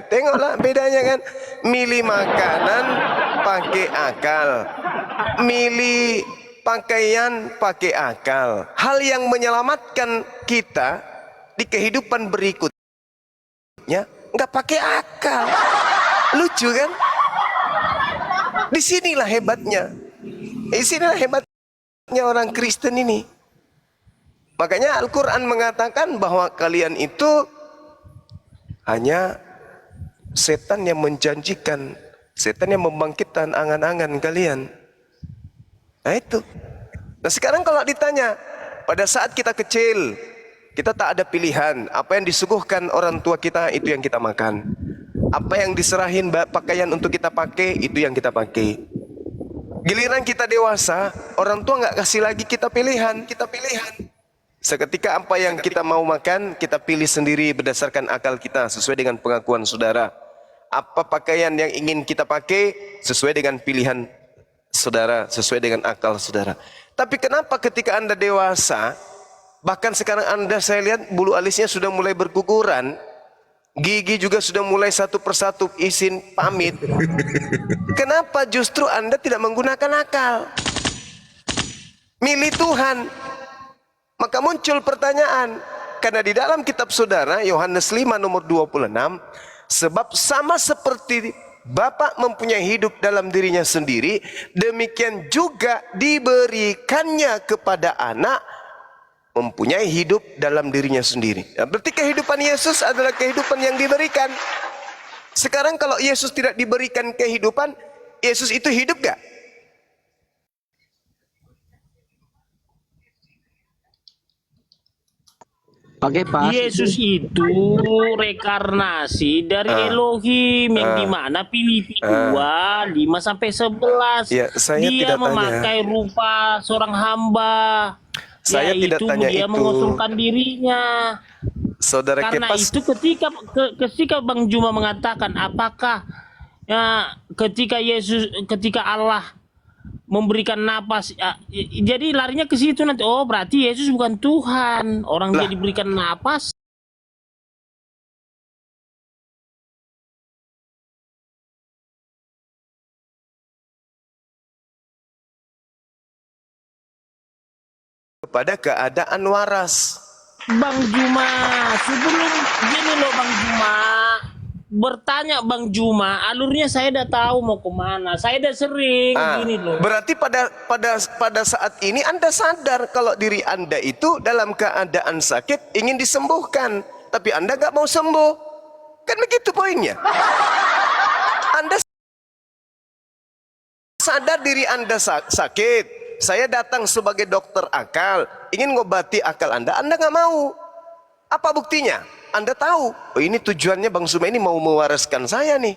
tengoklah bedanya kan. Milih makanan pakai akal, milih pakaian pakai akal. Hal yang menyelamatkan kita di kehidupan berikutnya nggak pakai akal. Lucu kan? Disinilah hebatnya. Disinilah hebatnya orang Kristen ini. Makanya Al-Quran mengatakan bahwa kalian itu hanya setan yang menjanjikan, setan yang membangkitkan angan-angan kalian. Nah itu. Nah sekarang kalau ditanya, pada saat kita kecil, kita tak ada pilihan. Apa yang disuguhkan orang tua kita, itu yang kita makan. Apa yang diserahin pakaian untuk kita pakai, itu yang kita pakai. Giliran kita dewasa, orang tua nggak kasih lagi kita pilihan. Seketika apa yang kita mau makan, kita pilih sendiri berdasarkan akal kita, sesuai dengan pengakuan saudara. Apa pakaian yang ingin kita pakai, sesuai dengan pilihan saudara, sesuai dengan akal saudara. Tapi kenapa ketika Anda dewasa, bahkan sekarang Anda saya lihat bulu alisnya sudah mulai berguguran, gigi juga sudah mulai satu persatu izin pamit. Kenapa justru Anda tidak menggunakan akal? Milih Tuhan. Maka muncul pertanyaan, karena di dalam kitab saudara Yohanes 5 nomor 26, sebab sama seperti Bapa mempunyai hidup dalam dirinya sendiri, demikian juga diberikannya kepada anak mempunyai hidup dalam dirinya sendiri. Nah, berarti kehidupan Yesus adalah kehidupan yang diberikan. Sekarang kalau Yesus tidak diberikan kehidupan, Yesus itu hidup gak? Pakai pas. Yesus itu rekarnasi dari Elohim yang dimana Filipi 2, 5 sampai 11. Ya, saya dia tidak memakai rupa seorang hamba. Saya tidak tanya dia itu. mengosongkan dirinya. Saudara Karena Kepas, itu ketika Bang Juma mengatakan apakah ketika Allah memberikan napas, jadi larinya ke situ nanti. Oh berarti Yesus bukan Tuhan, orang dia diberikan napas. pada keadaan waras. Bang Juma, sebelum gini loh Bang Juma, bertanya Bang Juma, alurnya saya udah tahu mau kemana. Saya udah sering gini loh. Berarti pada saat ini Anda sadar kalau diri Anda itu dalam keadaan sakit ingin disembuhkan, tapi Anda gak mau sembuh. Kan begitu poinnya. Anda sadar diri Anda sakit. Saya datang sebagai dokter akal, ingin ngobati akal Anda gak mau. Apa buktinya? Anda tahu, oh ini tujuannya Bang Suma ini mau mewariskan saya nih.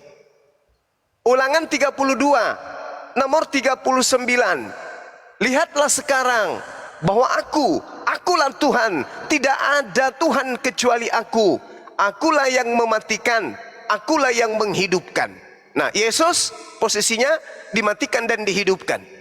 Ulangan 32, nomor 39. Lihatlah sekarang bahwa akulah Tuhan, tidak ada Tuhan kecuali aku. Akulah yang mematikan, akulah yang menghidupkan. Nah, Yesus posisinya dimatikan dan dihidupkan.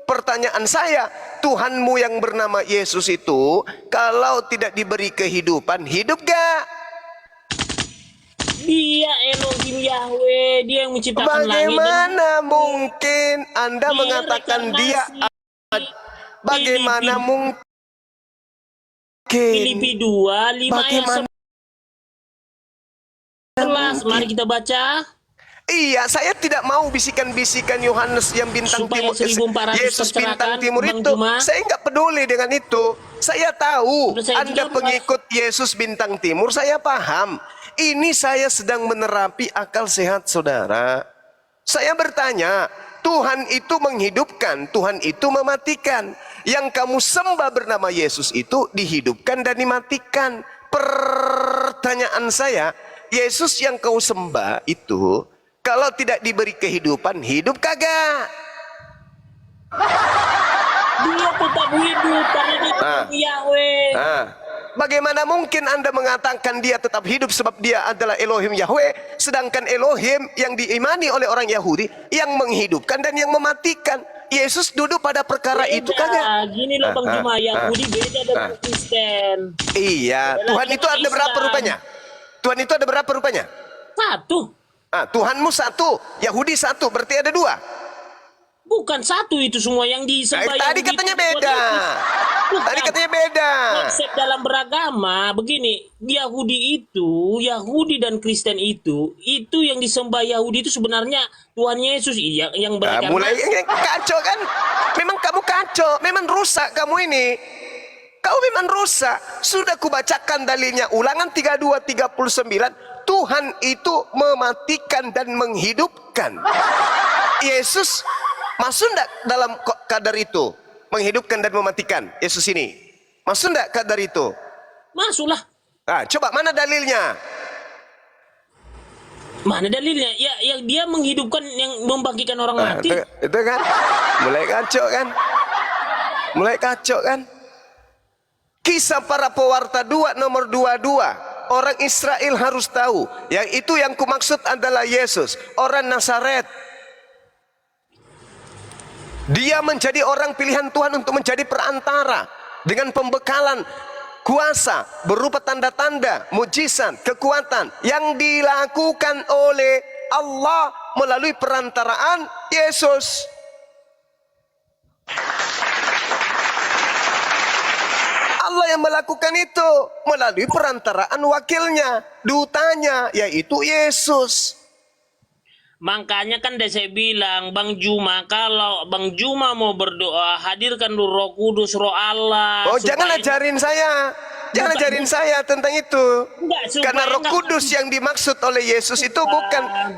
Pertanyaan saya, Tuhanmu yang bernama Yesus itu kalau tidak diberi kehidupan, hidup gak? Dia Elohim Yahweh, dia yang menciptakan langit. Bagaimana mungkin Anda mengatakan dia? Bagaimana mungkin? Filipi 2, 5 ayat 11. Mari kita baca. Iya, saya tidak mau bisikan-bisikan Yohanes yang bintang Supaya timur, 1400 Yesus bintang tercerahkan, timur Bang itu. Juma. Saya nggak peduli dengan itu. Saya tahu Sudah saya Anda juga, pengikut Yesus bintang timur, saya paham. Ini saya sedang menerapi akal sehat saudara. Saya bertanya, Tuhan itu menghidupkan, Tuhan itu mematikan. Yang kamu sembah bernama Yesus itu dihidupkan dan dimatikan. Pertanyaan saya, Yesus yang kau sembah itu kalau tidak diberi kehidupan, hidup kagak? Dia tetap hidup karena dia Yahweh. Bagaimana mungkin Anda mengatakan dia tetap hidup sebab dia adalah Elohim Yahweh, sedangkan Elohim yang diimani oleh orang Yahudi yang menghidupkan dan yang mematikan. Yesus duduk pada perkara itu kagak? Gini loh Bang Juma, Yahudi beda dengan Kristen. Iya, Tuhan itu ada berapa rupanya? Tuhan itu ada berapa rupanya? Satu. Tuhanmu satu, Yahudi satu, berarti ada dua. Bukan satu itu semua yang disembah. Tadi Yahudi katanya itu beda. Bukan. Tadi katanya beda. Konsep dalam beragama begini, Yahudi dan Kristen itu yang disembah Yahudi itu sebenarnya Tuhan Yesus yang berikan. Mulai kacau kan? Memang kamu kacau, memang rusak kamu ini. Kau memang rusak. Sudah kubacakan dalilnya, Ulangan 32:39. Tuhan itu mematikan dan menghidupkan. Yesus masuk enggak dalam kadar itu? Menghidupkan dan mematikan. Yesus ini masuk enggak kadar itu? Masuklah. Coba mana dalilnya? Mana dalilnya? Ya, yang dia menghidupkan, yang membangkitkan orang mati. Itu kan? Mulai kacau kan? Mulai kacau kan? Kisah para pewarta 2 nomor 22. Orang Israel harus tahu. Yang itu yang kumaksud adalah Yesus, orang Nazaret. Dia menjadi orang pilihan Tuhan untuk menjadi perantara dengan pembekalan kuasa berupa tanda-tanda, mujizat, kekuatan yang dilakukan oleh Allah melalui perantaraan Yesus. Allah yang melakukan itu melalui perantaraan wakilnya, dutanya, yaitu Yesus. Makanya kan saya bilang, Bang Juma, kalau Bang Juma mau berdoa, hadirkan dulu Roh Kudus, Roh Allah. Jangan ajarin saya. Jangan ajarin saya tentang itu. Karena Roh Kudus yang dimaksud oleh Yesus itu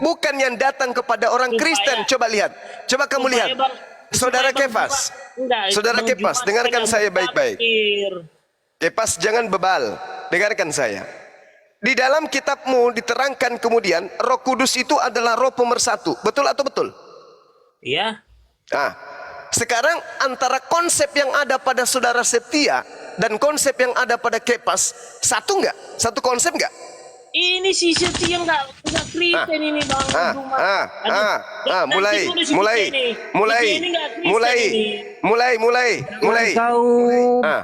bukan yang datang kepada orang Kristen. Coba lihat. Coba kamu lihat. Saudara Kefas. Saudara Kefas, dengarkan saya baik-baik. Kefas, jangan bebal. Dengarkan saya. Di dalam kitabmu diterangkan kemudian Roh Kudus itu adalah Roh pemersatu. Betul atau betul? Iya. Sekarang antara konsep yang ada pada saudara Setia dan konsep yang ada pada Kefas satu enggak? Satu konsep enggak? Ini si Setia enggak Kristen ini Bang Juma. Mulai. Kau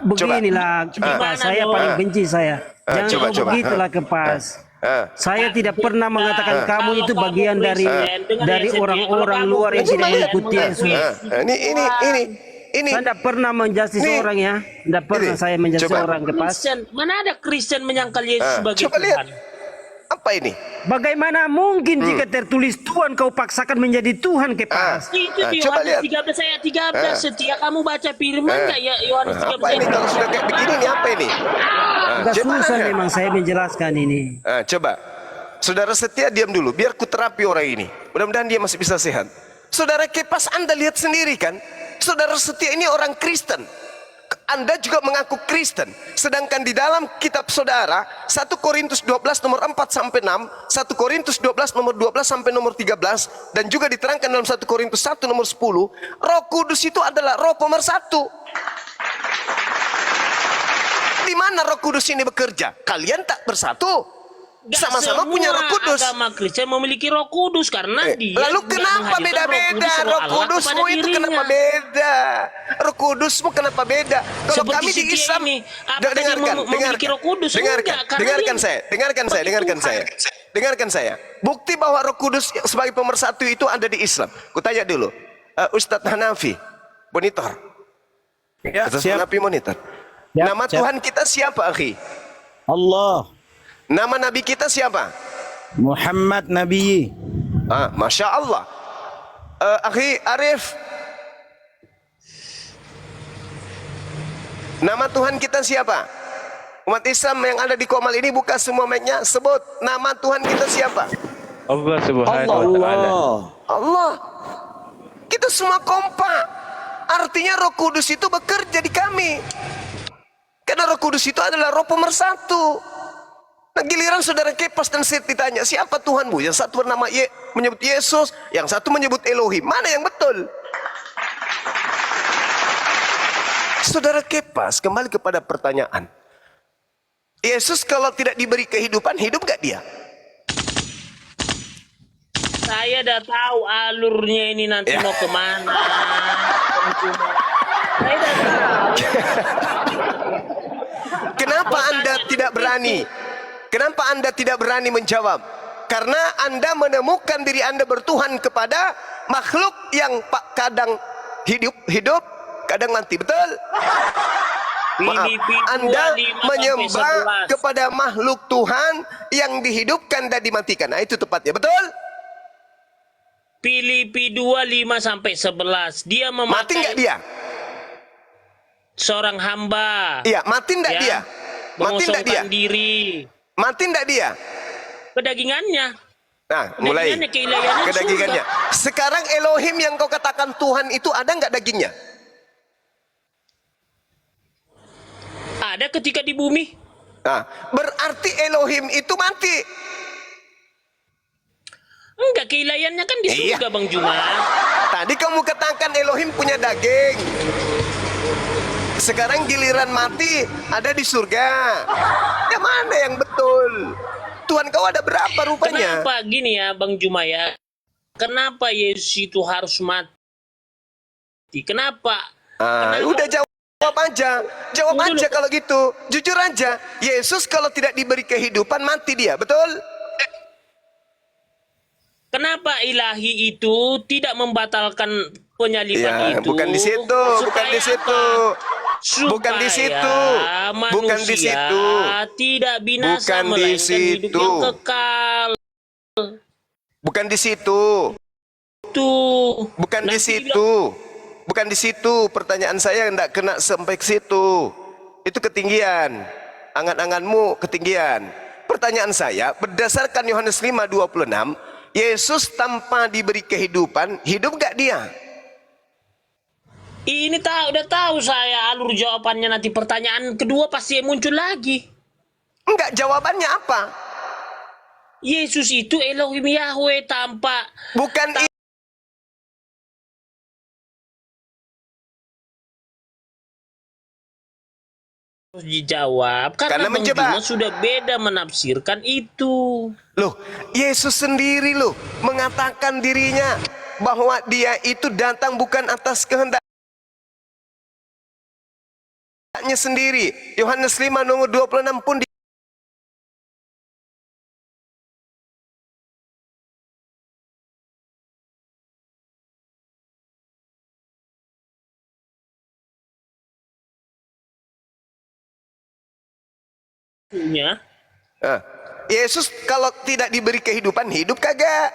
beginilah, saya paling benci saya. Jangan kau begitulah Kepas. Saya tidak pernah mengatakan kamu itu bagian dari orang-orang luar yang tidak mengikuti Yesus. Ini. Saya tidak pernah menjustis orang ya. Tidak pernah saya menjustis orang Kepas. Mana ada Kristen menyangkal Yesus sebagai coba Tuhan? lihat. Apa ini? Bagaimana mungkin jika tertulis Tuhan kau paksakan menjadi Tuhan Kepas? Itu di coba Yohanes lihat. 13 ayat 13. Setia kamu baca firman enggak ya Yohanes 13 Apa ini kalau sudah kayak begini ini apa ini? Agak susah memang saya menjelaskan ini. Coba. Saudara Setia diam dulu biar ku terapi orang ini. Mudah-mudahan dia masih bisa sehat. Saudara Kepas, Anda lihat sendiri kan? Saudara Setia ini orang Kristen. Anda juga mengaku Kristen. Sedangkan di dalam kitab saudara 1 Korintus 12 nomor 4 sampai 6, 1 Korintus 12 nomor 12 sampai nomor 13, dan juga diterangkan dalam 1 Korintus 1 nomor 10, Roh Kudus itu adalah Roh pemersatu. Di mana Roh Kudus ini bekerja? Kalian tak bersatu. Sama-sama punya Roh Kudus. Agama Kristen memiliki Roh Kudus karena dia. Lalu kenapa beda-beda Roh Kudusmu itu kenapa beda? Roh Kudusmu kenapa beda? Kalau Seperti kami di Setia Islam, ini, memiliki Roh Kudus? Dengarkan saya. Bukti bahwa Roh Kudus sebagai pemersatu itu ada di Islam. Kutanya dulu, Ustadz Hanafi, monitor. Ya, Ustadz siap. Hanafi monitor. Ya, Nama siap. Tuhan kita siapa, akhi? Allah. Nama Nabi kita siapa? Muhammad Nabi. Masya Allah. Akhi Arif, nama Tuhan kita siapa? Umat Islam yang ada di Komal ini buka semua mic-nya, sebut nama Tuhan kita siapa? Allah Subhanahu wa taala. Allah. Kita semua kompak. Artinya Roh Kudus itu bekerja di kami. Karena Roh Kudus itu adalah Roh pemersatu. Nah, giliran saudara Kepas dan Seth ditanya, siapa Tuhanmu? Yang satu bernama menyebut Yesus, yang satu menyebut Elohim. Mana yang betul? Saudara Kepas, kembali kepada pertanyaan. Yesus kalau tidak diberi kehidupan, hidup gak dia? Saya udah tahu alurnya ini nanti mau kemana. Saya udah tahu. Kenapa Anda tidak berani? Kenapa Anda tidak berani menjawab? Karena Anda menemukan diri Anda bertuhan kepada makhluk yang kadang hidup, kadang mati. Betul? Maaf, Anda menyembah kepada makhluk Tuhan yang dihidupkan dan dimatikan. Nah, itu tepatnya. Betul? Filipi 2:5-11. Dia memakai Mati nggak dia? seorang hamba. Iya, mati nggak dia? Mati nggak dia? Mengosongkan diri. Mati nggak dia? Kedagingannya. Nah, mulai Kedagingannya, kedagingannya. Sekarang Elohim yang kau katakan Tuhan itu ada nggak dagingnya? Ada ketika di bumi. Nah, berarti Elohim itu mati. Enggak, keilahiannya kan di surga, Bang Juma. Tadi kamu katakan Elohim punya daging. Sekarang giliran mati ada di surga. Yang mana yang betul? Tuhan kau ada berapa rupanya? Kenapa gini ya, Bang Juma ya? Kenapa Yesus itu harus mati? Kenapa? Udah jawab aja. Jawab aja kalau gitu. Jujur aja. Yesus kalau tidak diberi kehidupan mati dia, betul? Kenapa ilahi itu tidak membatalkan penyaliban itu? Bukan di situ, bukan di situ. Bukan di situ. Bukan di situ. Tidak binasa, bukan di melainkan hidup yang kekal. Bukan di situ. Bukan di situ. Bukan di situ. Pertanyaan saya tidak kena sampai ke situ. Itu ketinggian. Angan-anganmu ketinggian. Pertanyaan saya, berdasarkan Yohanes 5:26, Yesus tanpa diberi kehidupan, hidup gak dia? Ini udah tahu saya alur jawabannya, nanti pertanyaan kedua pasti muncul lagi. Enggak, jawabannya apa? Yesus itu Elohim Yahweh tanpa harus dijawab karena Bang Juma sudah beda menafsirkan itu. Loh, Yesus sendiri loh mengatakan dirinya bahwa dia itu datang bukan atas kehendaknya sendiri. Yohanes 5:26 pun Yesus kalau tidak diberi kehidupan, hidup kagak?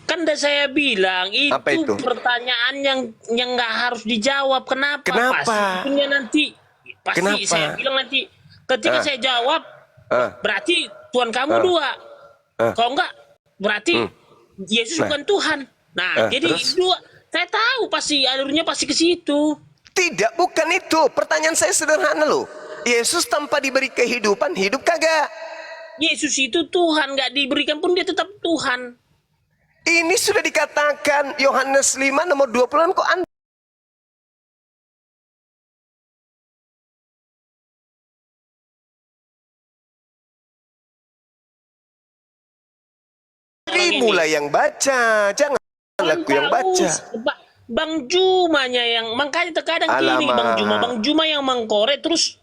Kan udah saya bilang itu pertanyaan yang nggak harus dijawab. Kenapa? Pasti punya nanti. Pasti saya bilang nanti ketika saya jawab berarti Tuhan kamu dua. Kalau enggak berarti Yesus bukan Tuhan. Nah, jadi dua. Saya tahu pasti alurnya pasti ke situ. Tidak, bukan itu. Pertanyaan saya sederhana loh. Yesus tanpa diberi kehidupan, hidup kagak? Yesus itu Tuhan, nggak diberikan pun dia tetap Tuhan. Ini sudah dikatakan Yohanes 5:20 kok Anda mulai yang baca, jangan aku yang baca. Bang Jumanya yang makanya terkadang gini Bang Juma yang mengkorek terus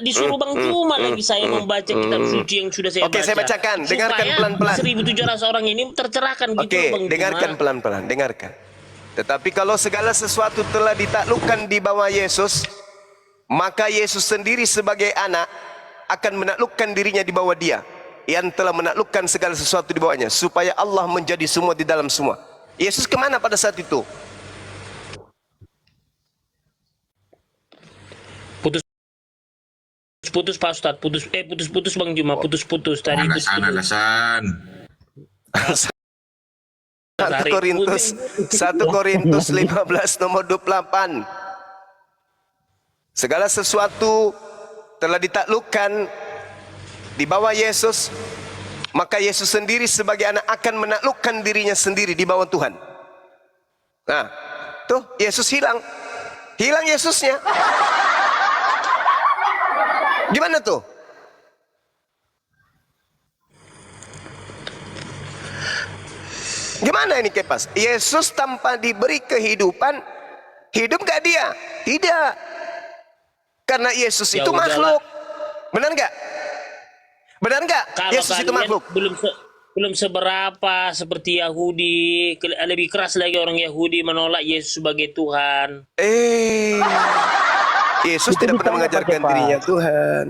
disuruh Bang Juma lagi saya membaca kitab suci yang sudah saya baca. Oke, saya bacakan. Dengarkan pelan-pelan. 1.700 orang ini tercerahkan gitu Bang Juma. Dengarkan pelan-pelan, dengarkan. Tetapi kalau segala sesuatu telah ditaklukkan di bawah Yesus, maka Yesus sendiri sebagai anak akan menaklukkan dirinya di bawah dia. yang telah menaklukkan segala sesuatu di bawahnya, supaya Allah menjadi semua di dalam semua. Yesus kemana pada saat itu? Putus Pak Ustadz, putus Bang Juma, putus tadi. Alasan. 1 Korintus 15 nomor 28. Segala sesuatu telah ditaklukkan di bawah Yesus, maka Yesus sendiri sebagai anak akan menaklukkan dirinya sendiri di bawah Tuhan. Nah, tuh Yesus hilang Yesusnya. Gimana tuh? Gimana ini Kepas? Yesus tanpa diberi kehidupan, hidup gak dia? Tidak. Karena Yesus Ya itu udahlah. makhluk. Benar nggak? Benar nggak? Kalau Yesus itu kalian makhluk. belum seberapa seperti Yahudi, lebih keras lagi orang Yahudi menolak Yesus sebagai Tuhan. Yesus Itu tidak pernah ditanya, mengajarkan Pak Kepa. dirinya Tuhan.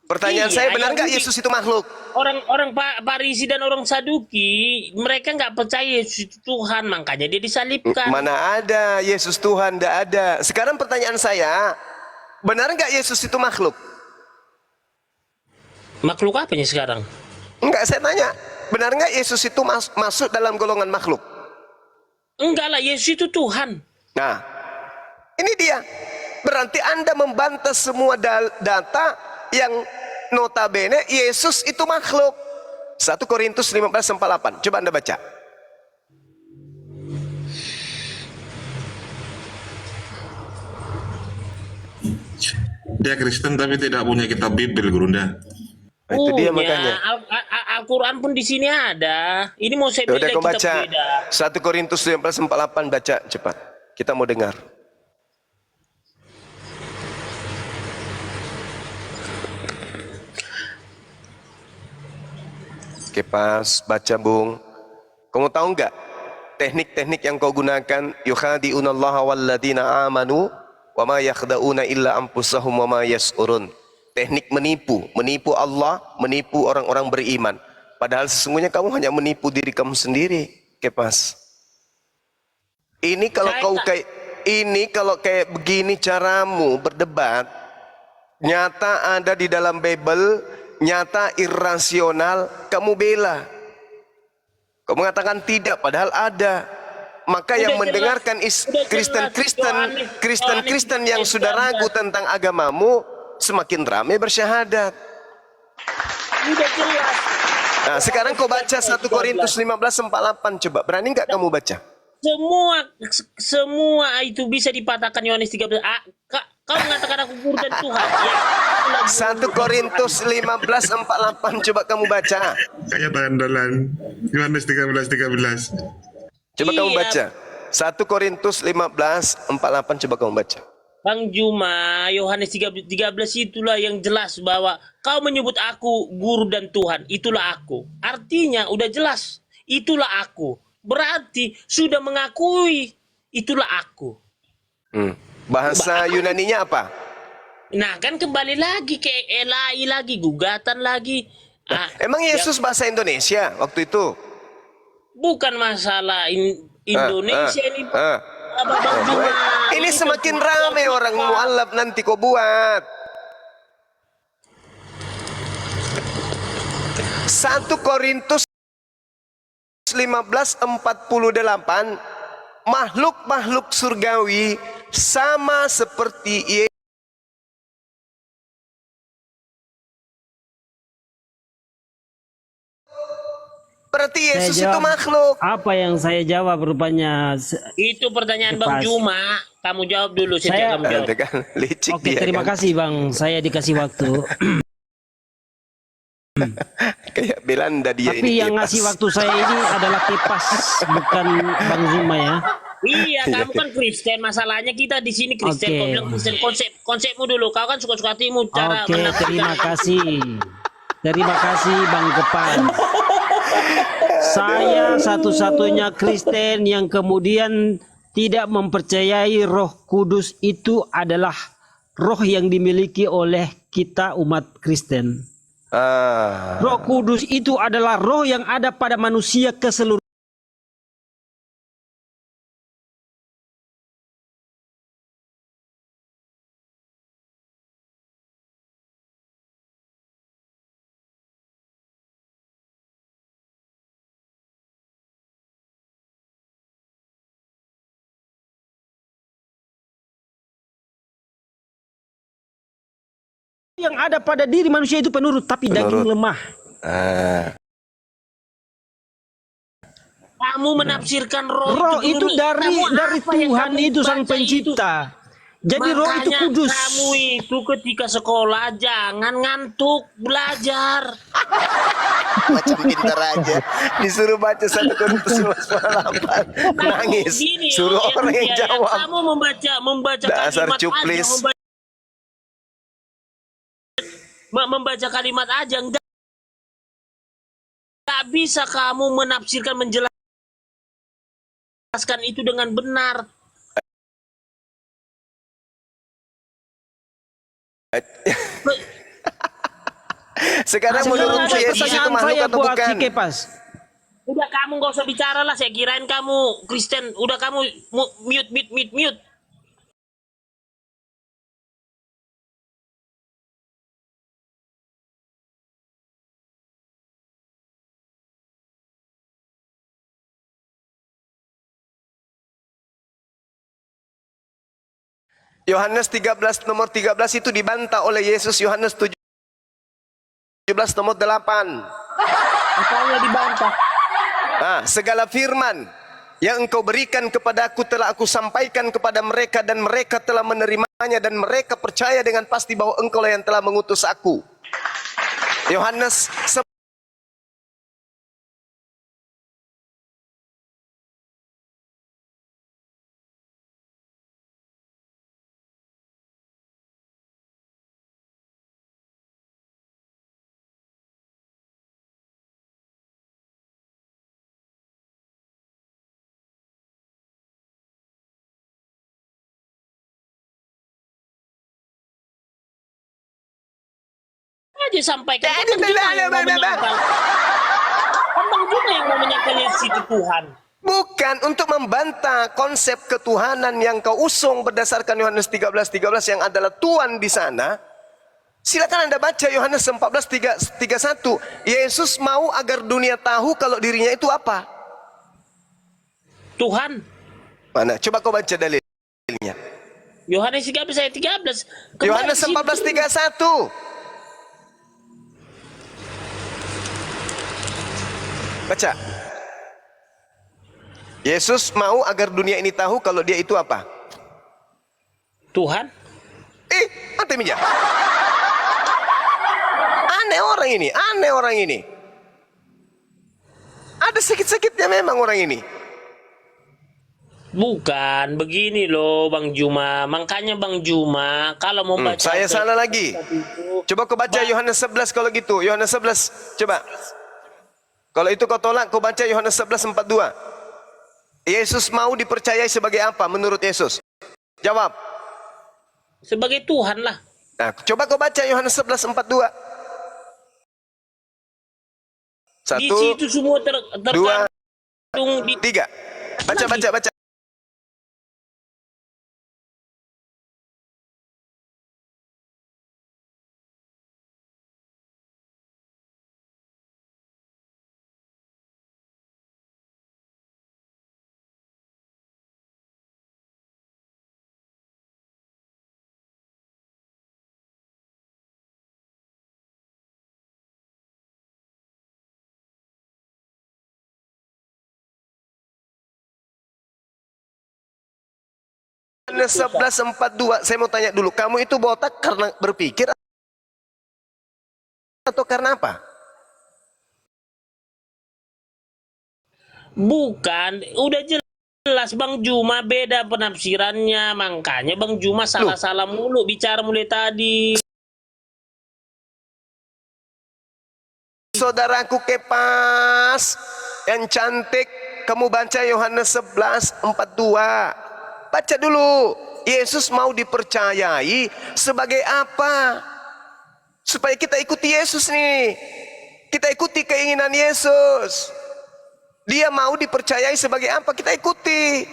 Pertanyaan Iya, saya, benar nggak Yahudi. Yesus itu makhluk? Orang Farisi dan orang Saduki, mereka nggak percaya Yesus itu Tuhan, makanya dia disalibkan. Mana ada Yesus Tuhan? Tidak ada. Sekarang pertanyaan saya, benar nggak Yesus itu makhluk? Makhluk apanya sekarang? Enggak, saya tanya, benar nggak Yesus itu masuk dalam golongan makhluk? Enggak lah, Yesus itu Tuhan. Nah, ini dia. Berarti Anda membantah semua data yang notabene Yesus itu makhluk. 1 Korintus 15:48. Coba Anda baca. Dia Kristen tapi tidak punya kitab Bible, Gurunda. Nah, itu dia Punya. makanya. Al-Quran pun di sini ada. Ini mau saya Ya udah beda kau kitab baca. beda. 1 Korintus 15:48, baca cepat. Kita mau dengar. Oke, pas baca Bung. Kamu tahu nggak teknik-teknik yang kau gunakan? Yukhadi'unallaha walladzina amanu wa ma yakhda'una illa anfusahum wa ma yas'urun. Teknik menipu Allah, menipu orang-orang beriman. Padahal sesungguhnya kamu hanya menipu diri kamu sendiri, Kepas. Ini kalau kayak begini caramu berdebat, nyata ada di dalam Bible, nyata irasional, kamu bela. Kamu mengatakan tidak, padahal ada. Maka yang Udah mendengarkan jelas. Kristen yang sudah ragu tentang agamamu semakin ramai bersyahadat. Udah jelas. Nah, sekarang kau baca 1 Korintus 15:48, coba. Berani nggak kamu baca? Semua itu bisa dipatahkan Yohanes 13. Kau mengatakan aku guru dan Tuhan. Ya, 1 Korintus 15:48, coba kamu baca. Kayak tandalan Yohanes 13:13. Coba kamu Iya. baca. 1 Korintus 15:48, coba kamu baca. Bang Juma, Yohanes 13 itulah yang jelas bahwa kau menyebut aku guru dan Tuhan, itulah aku. Artinya udah jelas, itulah aku. Berarti sudah mengakui, itulah aku. Bahasa Yunaninya apa? Nah kan kembali lagi ke Elai lagi, gugatan lagi. Emang Yesus bahasa Indonesia waktu itu? Bukan masalah Indonesia ini. Bang Juma. Ini semakin ramai orang mualaf nanti kau buat. 1 Korintus 15:48, makhluk-makhluk surgawi sama seperti Yesus. Berarti Yesus Saya itu jawab. makhluk. Apa yang saya jawab rupanya? Itu pertanyaan Bang Pas. Juma. Kamu jawab dulu, Saya- kamu jawab. Nanti kan licik Oke, dia terima kan. kasih Bang. Saya dikasih waktu. Kayak Belanda dia Tapi ini. yang Kepas. ngasih waktu saya ini adalah Kepas, bukan Bang Zuma ya. Iya, kamu kan Kristen. Masalahnya kita di sini Kristen. Oke. Kau bilang Kristen, konsepmu dulu. Kau kan suka-suka hatimu cara Oke, menafsirkan. terima kasih. Terima kasih Bang Kepas. Saya satu-satunya Kristen yang kemudian tidak mempercayai Roh Kudus itu adalah roh yang dimiliki oleh kita umat Kristen. Roh Kudus itu adalah roh yang ada pada manusia keseluruhan. Yang ada pada diri manusia itu penurut, tapi daging lemah. Kamu menafsirkan Roh itu dari Tuhan itu sang pencipta. Jadi roh itu Makanya kudus. kamu itu ketika sekolah jangan ngantuk belajar. Macam pintar aja. Disuruh baca 1 Korintus 15:8. Nangis. Gini, Suruh orang yang ya, jawab. Kamu membaca Dasar kalimat cuplis. aja, membaca kalimat aja enggak bisa kamu menafsirkan menjelaskan itu dengan benar. Sekarang menurut Yesus itu Pertanyaan makhluk saya atau buat bukan? si Kepas. Udah kamu nggak usah bicara lah, saya kirain kamu Kristen. Udah kamu mute. Yohanes 13 nomor 13 itu dibantah oleh Yesus. Yohanes 17 nomor 8. Apanya dibantah? Segala firman yang engkau berikan kepadaku telah aku sampaikan kepada mereka, dan mereka telah menerimanya, dan mereka percaya dengan pasti bahwa engkau lah yang telah mengutus aku. Yohanes Aja sampaikan. Kan Bang Juma yang mau menyangkal. Kan Bang Juma yang mau menyangkal situ Tuhan. bukan untuk membantah konsep ketuhanan yang kau usung berdasarkan Yohanes 13:13 yang adalah Tuhan di sana. Silakan Anda baca Yohanes 14:31. Yesus mau agar dunia tahu kalau dirinya itu apa? Tuhan. Mana? Coba kau baca dalilnya. Yohanes 13 ayat 13. Yohanes 14:31. Baca. Yesus mau agar dunia ini tahu kalau dia itu apa? Tuhan. Ante Mija. Aneh orang ini. Ada sakit-sakitnya memang orang ini. Bukan begini loh Bang Juma. Makanya Bang Juma kalau mau baca Saya salah lagi. Coba kau baca Yohanes 11 kalau gitu. Yohanes 11. Coba. Kalau itu kau tolak, kau baca Yohanes 11:42. Yesus mau dipercayai sebagai apa menurut Yesus? Jawab. sebagai Tuhan lah. Nah, coba kau baca Yohanes 11:42. Di 1, situ semua 2, terkandung di 3. Baca. Yohanes 11:42. Saya mau tanya dulu, kamu itu botak karena berpikir atau karena apa? Bukan, udah jelas Bang Juma beda penafsirannya. Makanya Bang Juma salah-salah mulu bicara mulai tadi. Saudaraku Kepas yang cantik, kamu baca Yohanes 11:42. Baca dulu. Yesus mau dipercayai sebagai apa? Supaya kita ikuti Yesus nih. Kita ikuti keinginan Yesus. Dia mau dipercayai sebagai apa, kita ikuti.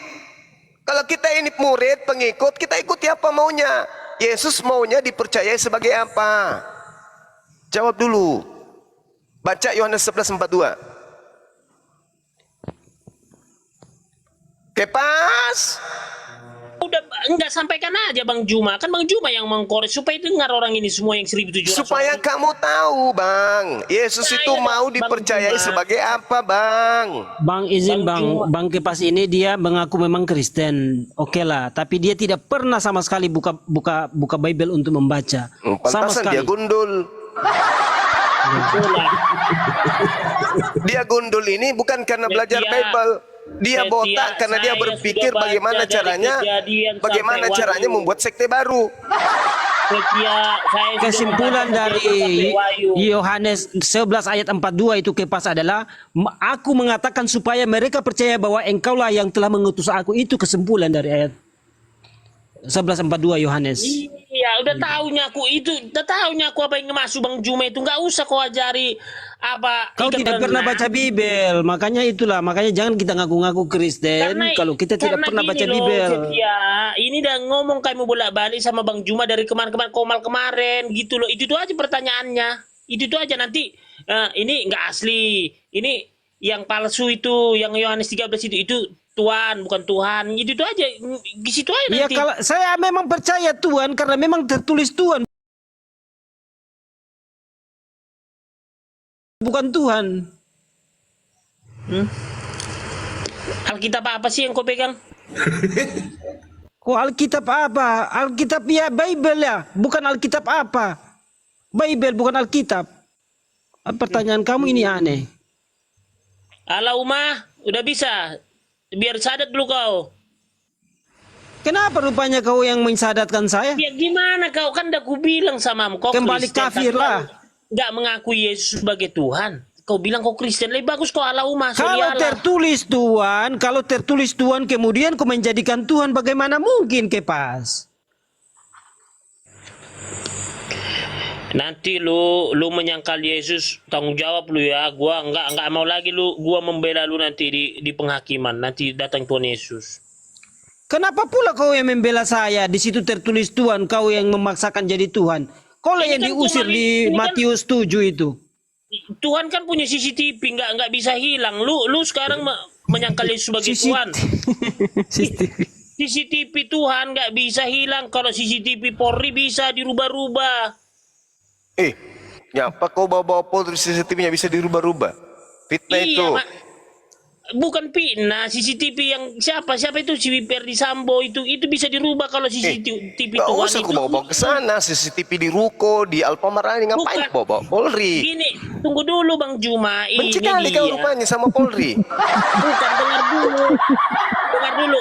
Kalau kita ini murid, pengikut, kita ikuti apa maunya. Yesus maunya dipercayai sebagai apa? Jawab dulu. Baca Yohanes 11:42. Kepas. Udah enggak, sampaikan aja Bang Juma. Kan Bang Juma yang mengkorek supaya dengar orang ini semua yang 1.700 Supaya orang. kamu tahu, Bang. Yesus Saya itu mau Bang dipercayai Juma. sebagai apa, Bang? Bang izin Bang Juma. Bang Kepas ini dia mengaku memang Kristen, oke lah, tapi dia tidak pernah sama sekali buka Bible untuk membaca, sama Pantasan sekali. dia gundul. Itulah. Dia gundul ini bukan karena belajar Setia- Bible. Dia setia botak karena dia saya berpikir sudah baca bagaimana dari caranya Kejadian bagaimana sampai caranya Wahyu. membuat sekte baru. Setia saya sudah Kesimpulan membaca dari sampai Wahyu. Yohanes 11 ayat 42 itu Kepas adalah, aku mengatakan supaya mereka percaya bahwa engkaulah yang telah mengutus aku. Itu kesimpulan dari ayat 11:42 Yohanes. Iya, udah tahunya aku apa yang masuk Bang Juma itu. Nggak usah kau ajari apa. Kau ikan tidak pernah renang. baca Bible, makanya jangan kita ngaku-ngaku Kristen kalau kita tidak karena pernah gini baca loh, Bible. Setia, ini udah ngomong kamu bolak-balik sama Bang Juma dari kemarin-kemarin, komal kemarin gitu loh. Itu aja pertanyaannya. Itu aja nanti ini nggak asli. Ini yang palsu itu, yang Yohanes 13 itu Tuhan bukan Tuhan. Itu aja. Di situ aja Ya nanti. kalau saya memang percaya Tuhan karena memang tertulis Tuhan, bukan Tuhan. Alkitab apa sih yang kau pegang? Kok Alkitab apa? Alkitab ya Bible ya, bukan Alkitab apa? Bible bukan Alkitab. Pertanyaan kamu ini aneh. Ala Umah, udah bisa. Biar sadat dulu kau. Kenapa rupanya kau yang mensadatkan saya? Ya gimana kau, kan udah ku bilang samamu kau Kembali Kristen, kafir tapi lah. kau nggak mengakui Yesus sebagai Tuhan. Kau bilang kau Kristen, lebih bagus kau ala Umah. Kalau tertulis Tuhan, kemudian kau menjadikan Tuhan, bagaimana mungkin Kepas? Nanti lu menyangkal Yesus, tanggung jawab lu ya. Gua nggak mau lagi gua membela lu nanti di penghakiman. Nanti datang Tuhan Yesus. Kenapa pula kau yang membela saya? Di situ tertulis Tuhan, kau yang memaksakan jadi Tuhan. Kau lah Ini yang kan diusir cuma- di ini kan- Matius 7 itu. Tuhan kan punya CCTV, nggak bisa hilang. Lu sekarang menyangkal Yesus sebagai Tuhan. CCTV Tuhan nggak bisa hilang. Kalau CCTV Polri bisa dirubah-rubah. Nyapa kau bawa-bawa Polri CCTV-nya bisa dirubah-rubah? Fitnah itu. Bukan fitnah. CCTV yang siapa itu si Ferdi Sambo itu bisa dirubah kalau CCTV Gak Tuhan usah itu. kau bawa-bawa ke sana. CCTV di ruko, di Alfamart ini ngapain Bukan. bawa-bawa Polri? Gini, tunggu dulu Bang Juma. Benci Ini kali kau dia. rupanya sama Polri. Bukan, dengar dulu. Dengar dulu.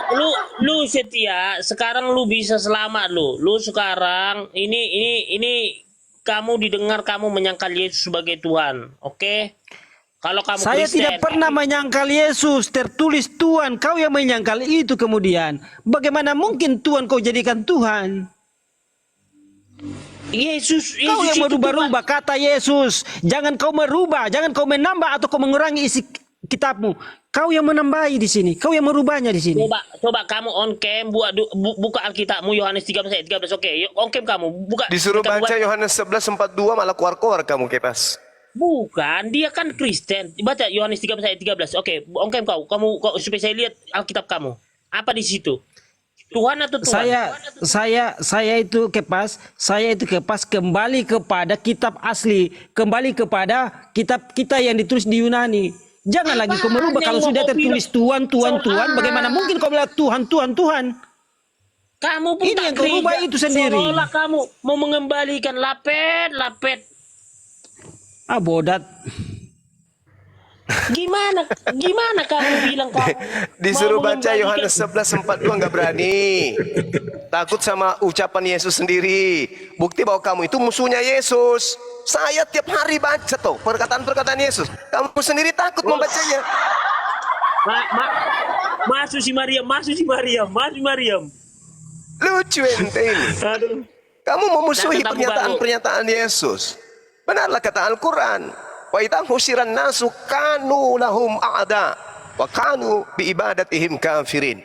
Lu Setia, sekarang lu bisa selamat lu. Lu sekarang ini kamu didengar kamu menyangkal Yesus sebagai Tuhan. Oke? Kalau kamu Saya Kristen, tidak pernah menyangkal Yesus, tertulis Tuhan, kau yang menyangkal itu kemudian. Bagaimana mungkin Tuhan kau jadikan Tuhan? Yesus Kau yang itu merubah-rubah kata Yesus. Jangan kau merubah, jangan kau menambah atau kau mengurangi isi kitabmu. Kau yang menambahi di sini, kau yang merubahnya di sini. Coba kamu on cam buka Alkitabmu Yohanes 13 ayat 13. Oke, on cam kamu buka. Disuruh kamu baca Yohanes 11:42 malah keluar-keluar kamu Kepas. Bukan, dia kan Kristen. Baca Yohanes 13 ayat 13. Oke, on cam kamu supaya saya lihat Alkitab kamu. Apa di situ? Tuhan atau Tuhan? Saya itu Kepas kembali kepada kitab asli, kembali kepada kitab kita yang ditulis di Yunani. Jangan lagi kau merubah kalau sudah tertulis Tuhan, bagaimana mungkin kau bilang Tuhan. Kamu pun Ini tak yang kau rubah gereja. itu sendiri. Seolah kamu mau mengembalikan lapet. Bodat. Gimana kamu bilang kamu Disuruh mau baca Yohanes mengembalikan- 11:42 nggak berani. Takut sama ucapan Yesus sendiri. Bukti bahwa kamu itu musuhnya Yesus. Saya tiap hari baca tuh perkataan-perkataan Yesus. Kamu sendiri takut membacanya. Masuk si Mariam. Lucu ente ini. Aduh. Kamu memusuhi Dan ketemu pernyataan Yesus. Benarlah kata Al-Quran. Wa idza husiran nasu kanu lahum a'da wa kanu bi ibadatihim kafirin.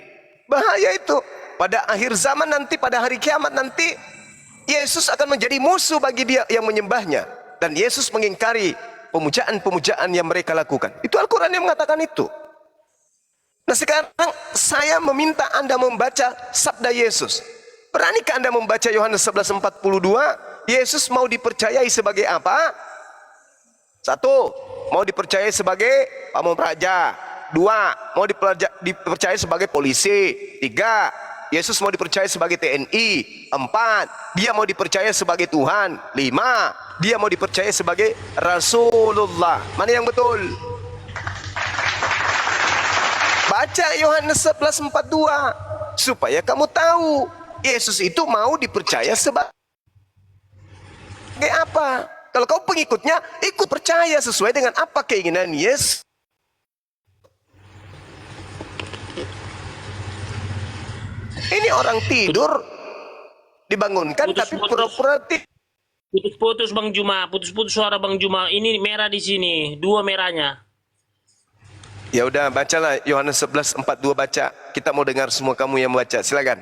Bahaya itu. Pada akhir zaman nanti, pada hari kiamat nanti, Yesus akan menjadi musuh bagi dia yang menyembahnya. Dan Yesus mengingkari pemujaan-pemujaan yang mereka lakukan. Itu Al-Quran yang mengatakan itu. Nah sekarang saya meminta Anda membaca sabda Yesus. Beranikah Anda membaca Yohanes 11:42? Yesus mau dipercayai sebagai apa? 1. Mau dipercayai sebagai pamong-praja. 2. Mau dipercayai sebagai polisi. 3. Yesus mau dipercaya sebagai TNI. 4. Dia mau dipercaya sebagai Tuhan. 5. Dia mau dipercaya sebagai Rasulullah. Mana yang betul? Baca Yohanes 11:42 supaya kamu tahu Yesus itu mau dipercaya sebagai apa. Kalau kau pengikutnya, ikut percaya sesuai dengan apa keinginan Yesus. Ini orang tidur dibangunkan tapi pura-pura tidur. Putus-putus Bang Juma, putus-putus suara Bang Juma. Ini merah di sini, 2 merahnya. Ya udah, bacalah Yohanes 11:42 baca. Kita mau dengar semua kamu yang baca. Silakan.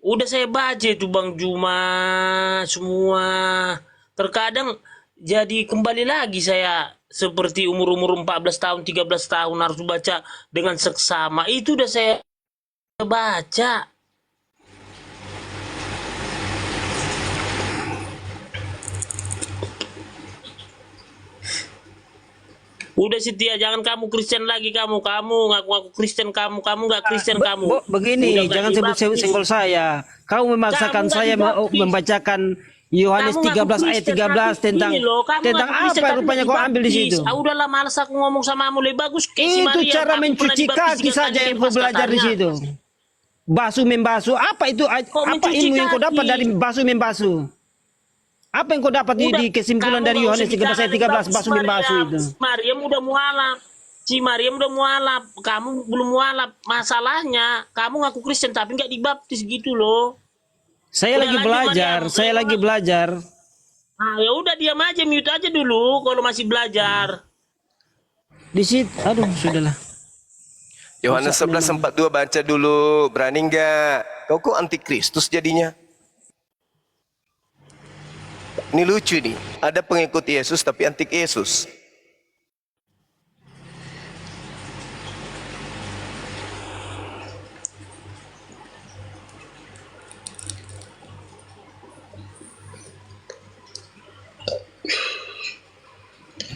Udah saya baca itu Bang Juma semua. Terkadang jadi kembali lagi saya seperti umur-umur 14 tahun, 13 tahun harus baca dengan seksama. Itu udah saya baca. Udah Setia, jangan kamu Kristen lagi, kamu ngaku-ngaku Kristen, kamu nggak Kristen kamu. Begini, Udah nggak jangan dibaptis. senggol saya. Kamu memaksakan Kamu nggak saya dibaptis. membacakan Yohanes Kamu ngaku 13 ayat Kristen, 13 tapi tentang gini loh, kamu tentang ngaku Kristen, apa tapi rupanya nggak kau ambil di dibaptis. situ. Ah, udahlah, malas aku ngomong samamu, lebih bagus kayak si Itu Maria. cara Aku pernah mencuci dibaptis kaki 3 saja kali yang pas kau belajar di katanya. situ. Basuh membasuh, apa itu? Kau Apa mencuci ilmu yang kau kaki. dapat dari basuh membasuh? Apa yang kau dapat Udah, di kesimpulan kamu dari nggak Yohanes usah 13 ayat 13 bicara basuh membasuh Mariam. itu? Mariam udah mualaf. Si Mariam udah mualaf. Kamu belum mualaf. Masalahnya kamu ngaku Kristen tapi nggak dibaptis gitu loh. Saya Udah lagi lanjut, belajar, Mariam. saya lagi belajar. Ah, ya udah diam aja, mute aja dulu kalau masih belajar. Di situ, aduh, sudahlah. Yohanes 11:42 baca dulu. Berani enggak? Kau kok antikristus jadinya? Ini lucu nih. Ada pengikut Yesus tapi antik Yesus.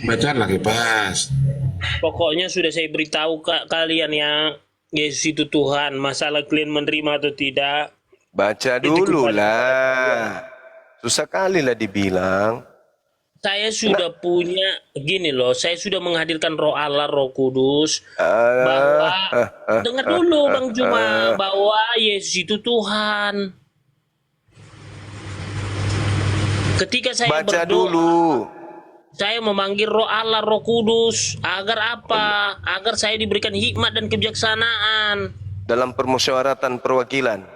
Baca lagi pas. Pokoknya sudah saya beritahu kalian yang Yesus itu Tuhan. Masalah kalian menerima atau tidak. Baca Itu dulu kepada lah. Susah kali lah dibilang. Saya sudah punya gini loh, saya sudah menghadirkan Roh Allah, Roh Kudus, bahwa dengar dulu Bang Juma, bahwa Yesus itu Tuhan. Ketika saya Baca berdoa, dulu. saya memanggil Roh Allah, Roh Kudus, agar apa? Agar saya diberikan hikmat dan kebijaksanaan. Dalam permusyawaratan perwakilan.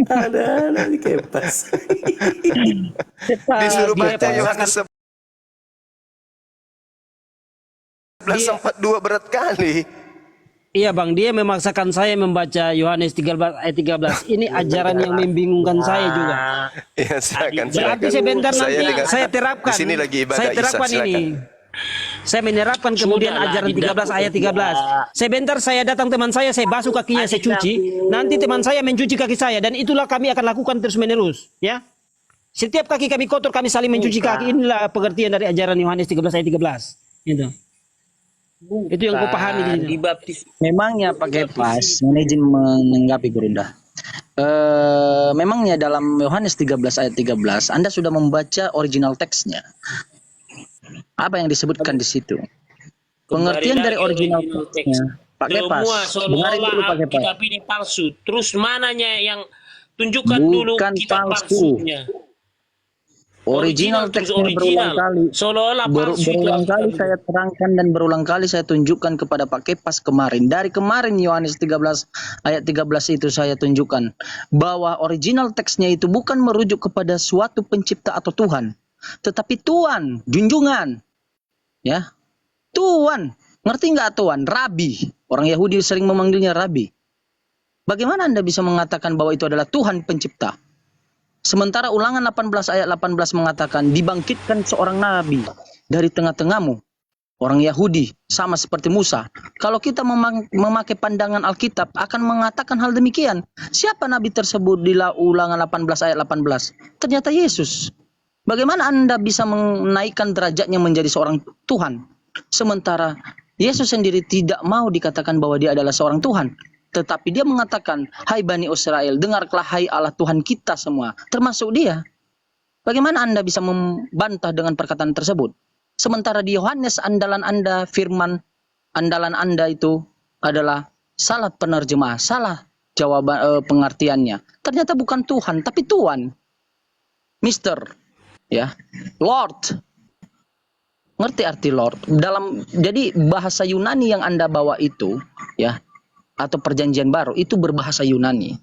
Ada di kepas. Disuruh dia baca Yohanes 11:42 berat kali. Iya Bang, dia memaksakan saya membaca Yohanes 13 ayat 13. Ini ajaran yang membingungkan saya juga. Ya silakan. Berarti sebentar nanti dengar- saya terapkan. Di sini lagi ibadah Saya terapkan Isa, ini. silakan. Saya menerapkan kemudian Sudahlah, ajaran 13 ayat 13. tidak. Sebentar saya datang teman saya basuh kakinya, saya cuci. Nanti teman saya mencuci kaki saya dan itulah kami akan lakukan terus menerus, ya. Setiap kaki kami kotor, kami saling mencuci kaki. Inilah pengertian dari ajaran Yohanes 13 ayat 13. Gitu. Itu yang kau pahami di situ. Dibaptis. Memangnya pakai pas, mohon izin menanggapi Gurunda. Memangnya dalam Yohanes 13 ayat 13 Anda sudah membaca original teksnya. Apa yang disebutkan di situ? Pengertian dari original teksnya. Pakai pas. Semua Dengarin dulu seolah-olah pakai pas. kitab ini palsu. Terus mananya yang tunjukkan dulu Bukan kitab palsu. palsunya. Original terus teksnya berulang original. kali. Seolah-olah palsu itu Berulang kali Alkitab. saya terangkan dan berulang kali saya tunjukkan kepada Pak Kepas kemarin. Dari kemarin Yohanes 13 ayat 13 itu saya tunjukkan bahwa original teksnya itu bukan merujuk kepada suatu pencipta atau Tuhan, tetapi Tuhan, junjungan. Ya. Tuhan. Ngerti nggak Tuhan? Rabi. Orang Yahudi sering memanggilnya Rabi. Bagaimana Anda bisa mengatakan bahwa itu adalah Tuhan pencipta? Sementara Ulangan 18 ayat 18 mengatakan dibangkitkan seorang nabi dari tengah-tengahmu. Orang Yahudi sama seperti Musa. Kalau kita memakai pandangan Alkitab akan mengatakan hal demikian. Siapa nabi tersebut di Ulangan 18 ayat 18? Ternyata Yesus. Bagaimana Anda bisa menaikkan derajatnya menjadi seorang Tuhan? Sementara Yesus sendiri tidak mau dikatakan bahwa dia adalah seorang Tuhan. Tetapi dia mengatakan, hai Bani Israel, dengarlah hai Allah Tuhan kita semua, termasuk dia. Bagaimana Anda bisa membantah dengan perkataan tersebut? Sementara di Yohanes andalan Anda, firman andalan Anda itu adalah salah penerjemah, salah jawaban pengertiannya. Ternyata bukan Tuhan, tapi Tuan. Mister, ya, Lord. Ngerti arti Lord? Jadi bahasa Yunani yang Anda bawa itu, ya, atau perjanjian baru itu berbahasa Yunani.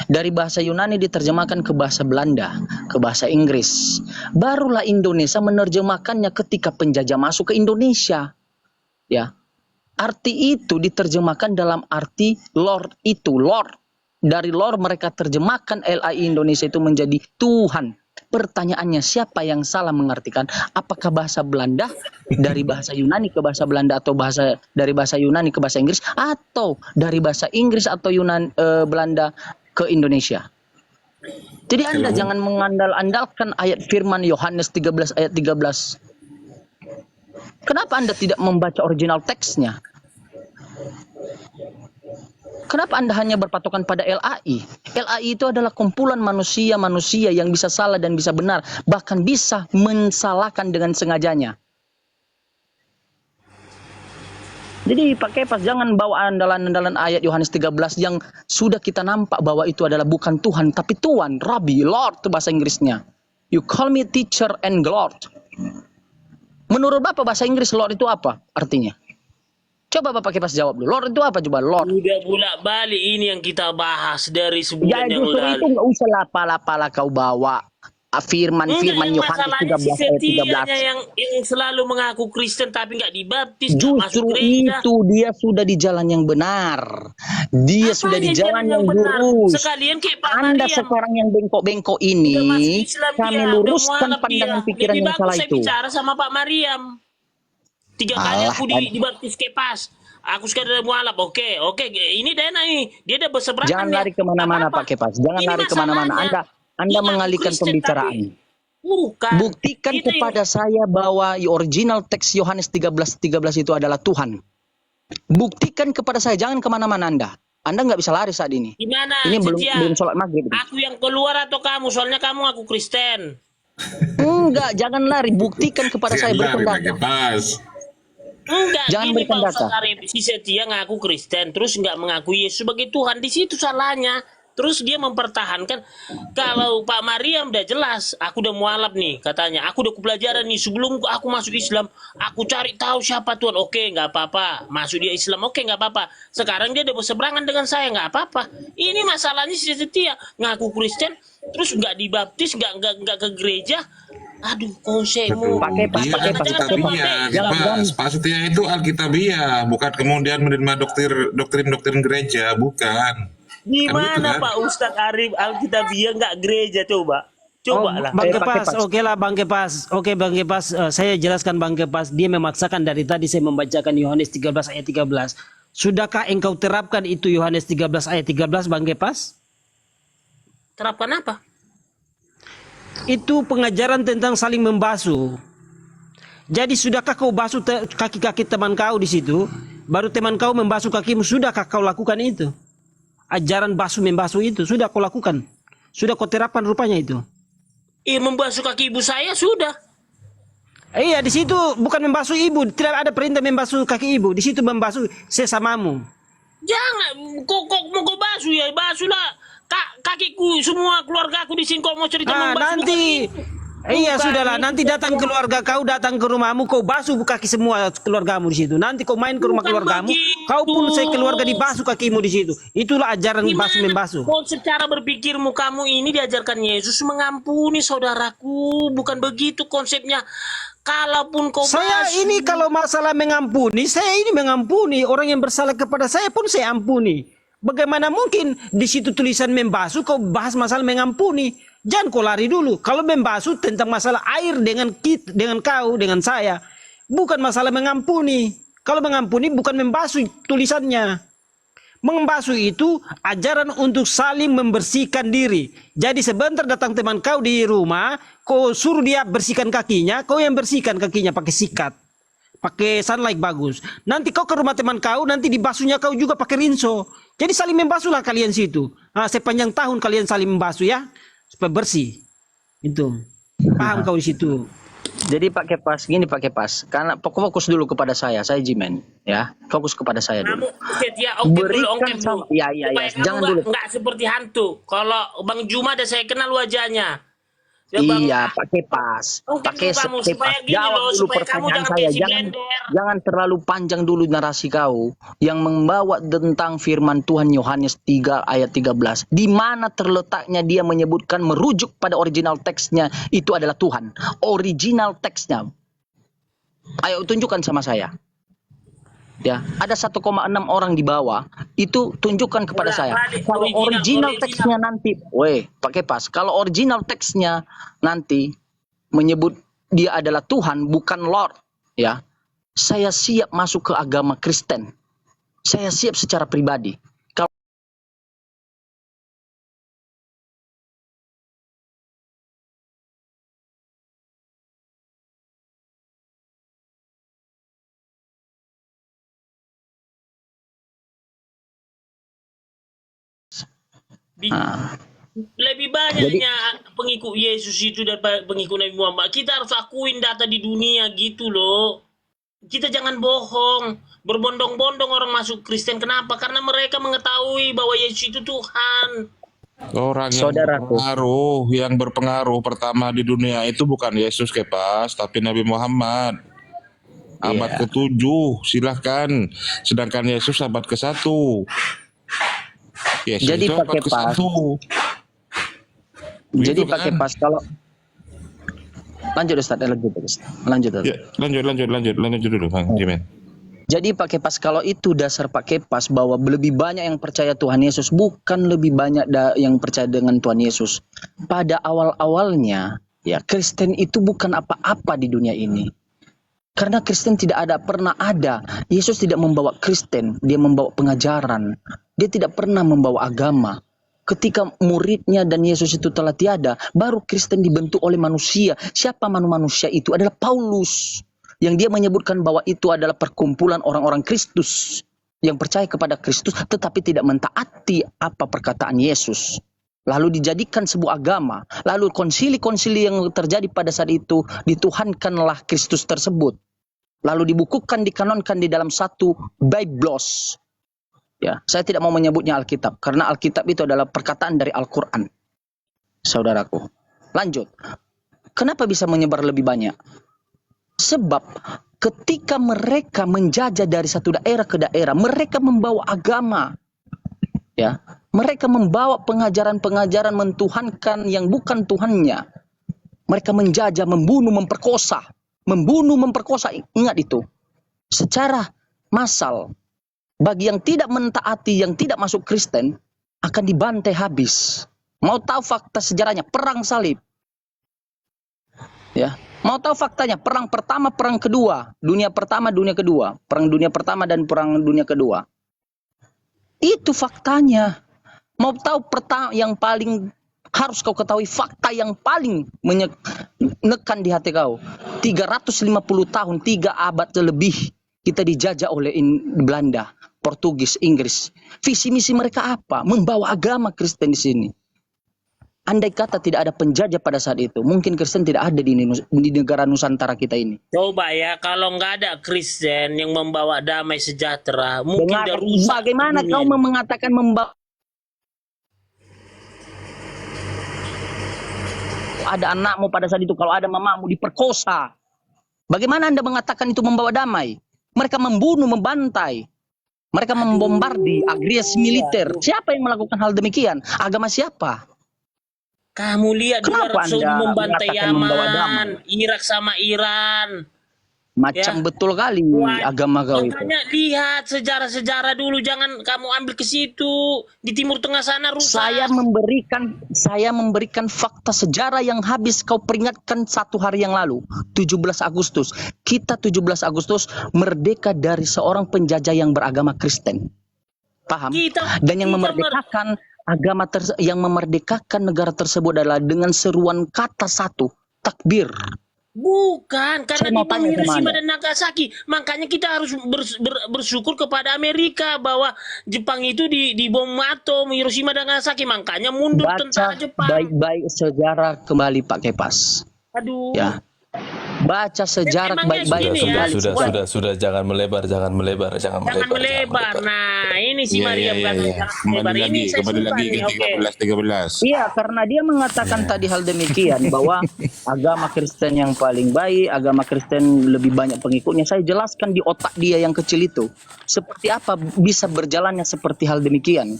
Dari bahasa Yunani diterjemahkan ke bahasa Belanda, ke bahasa Inggris. Barulah Indonesia menerjemahkannya ketika penjajah masuk ke Indonesia. Ya. Arti itu diterjemahkan dalam arti Lord itu, Lord. Dari Lord mereka terjemahkan LAI Indonesia itu menjadi Tuhan. Pertanyaannya siapa yang salah mengartikan? Apakah bahasa Belanda dari bahasa Yunani ke bahasa Belanda atau dari bahasa Yunani ke bahasa Inggris atau dari bahasa Inggris atau Belanda ke Indonesia? Jadi Anda jangan mengandalkan ayat firman Yohanes 13 ayat 13. Kenapa Anda tidak membaca original teksnya? Kenapa Anda hanya berpatokan pada LAI? LAI itu adalah kumpulan manusia-manusia yang bisa salah dan bisa benar. Bahkan bisa mensalahkan dengan sengajanya. Jadi Pak Kepas jangan bawa andalan-andalan ayat Yohanes 13 yang sudah kita nampak bahwa itu adalah bukan Tuhan. Tapi Tuhan, Rabbi, Lord itu bahasa Inggrisnya. You call me teacher and Lord. Menurut Bapak bahasa Inggris Lord itu apa artinya? Coba Bapak Kepas jawab dulu. Lord itu apa coba? Lord. Udah bolak-balik ini yang kita bahas dari sebulan Ya yang justru lalu. itu nggak usah lapala-pala kau bawa firman Yang Yohanes masalahnya 13 si ayat setianya 13. yang selalu mengaku Kristen tapi nggak dibaptis, nggak Justru masuk gereja. itu dia sudah di jalan yang benar. Dia sudah di Apanya jalan yang benar? lurus. Sekalian kayak Pak Anda Mariam. sekarang yang bengkok-bengkok Udah ini, masuk Islam kami dia, udah luruskan mualaf pandangan dia. pikiran Lebih yang bagus salah saya itu. bicara sama Pak Mariam. 3 kali Alah, aku dibaptis Kepas. Aku sekarang mualaf. Oke. Ini Dena ini. Dia udah berseberangan. Jangan lari kemana-mana Pak Kepas. Jangan Ini lari kemana-mana. masalahnya. Anda Dia ngaku mengalihkan Kristen, pembicaraan. tapi bukan. Buktikan Kita kepada saya bahwa original teks Yohanes 13 itu adalah Tuhan. Buktikan kepada saya, jangan kemana-mana Anda. Anda nggak bisa lari saat ini. Gimana? Ini Cecia? belum sholat maghrib. Aku yang keluar atau kamu? Soalnya kamu ngaku Kristen. Enggak, jangan lari. Buktikan kepada saya, berikan data. Pas. Enggak, Jangan gini berikan Pak data. Ustaz Arif, si Setia ngaku Kristen, terus nggak mengaku Yesus sebagai Tuhan. Di situ salahnya. Terus dia mempertahankan, kalau Pak Mariam udah jelas, aku udah mualaf nih katanya. Aku udah pelajaran nih, sebelum aku masuk Islam, aku cari tahu siapa Tuhan. Oke, nggak apa-apa. Masuk dia Islam, oke nggak apa-apa. Sekarang dia udah berseberangan dengan saya, nggak apa-apa. Ini masalahnya si Setia, ngaku Kristen, terus nggak dibaptis, nggak ke gereja. Aduh, konsepmu. Pakai Pak Setia itu Alkitabiah, bukan kemudian menerima doktrin gereja, bukan. Gimana Kan? Pak Ustadz Arif Alkitabiah nggak gereja coba? Coba lah. Bang Pakai Kepas, Pas. oke lah Bang Kepas. Oke Bang Kepas, saya jelaskan Bang Kepas. Dia memaksakan dari tadi saya membacakan Yohanes 13 ayat 13. Sudahkah engkau terapkan itu Yohanes 13 ayat 13 Bang Kepas? Terapkan apa? Itu pengajaran tentang saling membasuh. Jadi sudahkah kau basuh kaki-kaki teman kau di situ? Baru teman kau membasuh kakimu. Sudahkah kau lakukan itu? Ajaran basuh membasuh itu sudah kau lakukan. Sudah kau terapkan rupanya itu. Membasuh kaki ibu saya sudah. Iya, di situ bukan membasuh ibu. Tidak ada perintah membasuh kaki ibu. Di situ membasuh sesamamu. Jangan, kok mau kau basuh ya? Basuhlah kakiku, semua keluarga aku di sini. Kau mau cerita membasuh Nanti kaki. Iya Bukan, sudahlah, nanti datang keluarga kau, datang ke rumahmu, kau basuh kaki semua keluargamu di situ. Nanti kau main ke rumah bukan keluargamu, begitu. kau pun saya keluarga dibasuh kakimu di situ. Itulah ajaran basuh Gimana? membasuh. Konsep cara berpikirmu kamu ini diajarkan Yesus mengampuni saudaraku, bukan begitu konsepnya. Kalaupun kau Saya basuh, ini kalau masalah mengampuni, saya ini mengampuni orang yang bersalah kepada saya pun saya ampuni. Bagaimana mungkin di situ tulisan membasuh kau bahas masalah mengampuni? Jangan kau lari dulu. Kalau membasuh tentang masalah air dengan dengan kau, dengan saya, bukan masalah mengampuni. Kalau mengampuni bukan membasuh tulisannya. Membasuh itu ajaran untuk saling membersihkan diri. Jadi sebentar datang teman kau di rumah, kau suruh dia bersihkan kakinya, kau yang bersihkan kakinya pakai sikat, pakai sunlight bagus. Nanti kau ke rumah teman kau, nanti dibasuhnya kau juga pakai rinso. Jadi saling membasuhlah kalian situ. Sepanjang tahun kalian saling membasuh ya, supaya bersih. Itu. Paham kau di situ? Jadi Pak Kepas, gini Pak Kepas, karena fokus dulu kepada saya Jimen, ya, fokus kepada saya dulu. kamu setia ongkep dulu, ongkep dulu. Ya, Supaya kamu jangan dulu. nggak seperti hantu. Kalau Bang Juma ada saya kenal wajahnya. Ya, Iya, Pak Kepas. Ongkep Pakai dulu kamu, Kepas. supaya gini Jawab loh, dulu supaya kamu pertanyaan jangan saya. kayak si blender. Jangan terlalu panjang dulu narasi kau yang membawa tentang firman Tuhan Yohanes 3 ayat 13. Di mana terletaknya dia menyebutkan merujuk pada original teksnya itu adalah Tuhan. Original teksnya. Ayo tunjukkan sama saya. Ya, ada 1,6 orang di bawah, itu tunjukkan kepada saya. Kalau original teksnya nanti, pakai pas. Kalau original teksnya nanti menyebut dia adalah Tuhan bukan Lord, ya. Saya siap masuk ke agama Kristen. Saya siap secara pribadi. Kalau Lebih banyaknya pengikut Yesus itu daripada pengikut Nabi Muhammad. Kita harus akuin data di dunia gitu loh. Kita jangan bohong. Berbondong-bondong orang masuk Kristen. Kenapa? Karena mereka mengetahui bahwa Yesus itu Tuhan. Orang yang berpengaruh pertama di dunia itu bukan Yesus Kepas, tapi Nabi Muhammad. Abad ke-7, silahkan. Sedangkan Yesus abad ke-1. Yesus jadi itu abad pakai pas. ke-1. Jadi Gitu pakai kan? pas kalau lanjut Ustaz, lanjut. Ya, lanjut dulu Bang Jimen. Jadi Pak Kepas, kalau itu dasar Pak Kepas bahwa lebih banyak yang percaya Tuhan Yesus, bukan lebih banyak yang percaya dengan Tuhan Yesus. Pada awal-awalnya, ya Kristen itu bukan apa-apa di dunia ini. Karena Kristen pernah ada. Yesus tidak membawa Kristen, dia membawa pengajaran. Dia tidak pernah membawa agama. Ketika muridnya dan Yesus itu telah tiada, baru Kristen dibentuk oleh manusia. Siapa manusia itu? Adalah Paulus. Yang dia menyebutkan bahwa itu adalah perkumpulan orang-orang Kristus yang percaya kepada Kristus tetapi tidak mentaati apa perkataan Yesus. Lalu dijadikan sebuah agama. Lalu konsili-konsili yang terjadi pada saat itu dituhankanlah Kristus tersebut. Lalu dibukukan, dikanonkan di dalam satu Biblos. Ya, saya tidak mau menyebutnya Alkitab karena Alkitab itu adalah perkataan dari Al-Qur'an. Saudaraku. Lanjut. Kenapa bisa menyebar lebih banyak? Sebab ketika mereka menjajah dari satu daerah ke daerah, mereka membawa agama. Ya, mereka membawa pengajaran-pengajaran mentuhankan yang bukan Tuhannya. Mereka menjajah, membunuh, memperkosa. Ingat itu. Secara massal. Bagi yang tidak mentaati, yang tidak masuk Kristen, akan dibantai habis. Mau tahu fakta sejarahnya? Perang salib. Ya. Mau tahu faktanya? Perang pertama, perang kedua. Dunia pertama, dunia kedua. Perang dunia pertama dan perang dunia kedua. Itu faktanya. Mau tahu yang paling harus kau ketahui, fakta yang paling menekan di hati kau. 350 tahun, 3 abad lebih kita dijajah oleh Belanda, Portugis, Inggris. Visi misi mereka apa? Membawa agama Kristen di sini. Andai kata tidak ada penjajah pada saat itu, mungkin Kristen tidak ada di negara Nusantara kita ini. Coba ya, kalau nggak ada Kristen yang membawa damai sejahtera, mungkin udah rusak. Bagaimana kau mengatakan membawa ada anakmu pada saat itu, kalau ada mamamu diperkosa. Bagaimana Anda mengatakan itu membawa damai? Mereka membunuh, membantai. Mereka membombardi agresi militer. Siapa yang melakukan hal demikian? Agama siapa? Kamu lihat di Kenapa Arab Saudi Anda membantai mengatakan membawa Yaman, damai? Irak sama Iran. Macam Ya. betul kali agama kau itu. Makanya lihat sejarah-sejarah dulu, jangan kamu ambil ke situ. Di Timur Tengah sana rusak. Saya memberikan fakta sejarah yang habis kau peringatkan 1 hari yang lalu, 17 Agustus. Kita 17 Agustus merdeka dari seorang penjajah yang beragama Kristen. Paham? Dan yang memerdekakan yang memerdekakan negara tersebut adalah dengan seruan kata satu, takbir. Bukan, karena Saya mau di bom tanya sama Hiroshima Anda. dan Nagasaki. Makanya kita harus bersyukur kepada Amerika bahwa Jepang itu di bom atom Hiroshima dan Nagasaki. Makanya mundur tentara Baca Jepang. baik-baik sejarah kembali Pak Kepas. Aduh. Ya. Baca sejarah Emangnya baik-baik segini ya? kembali. Sudah, jangan melebar. Jangan melebar. Nah, ini si Maria bukan jangan melebar. Ini saya Kembali simpan lagi nih, ke oke. 13. Iya, karena dia mengatakan tadi hal demikian bahwa agama Kristen yang paling baik, agama Kristen lebih banyak pengikutnya. Saya jelaskan di otak dia yang kecil itu seperti apa bisa berjalannya seperti hal demikian.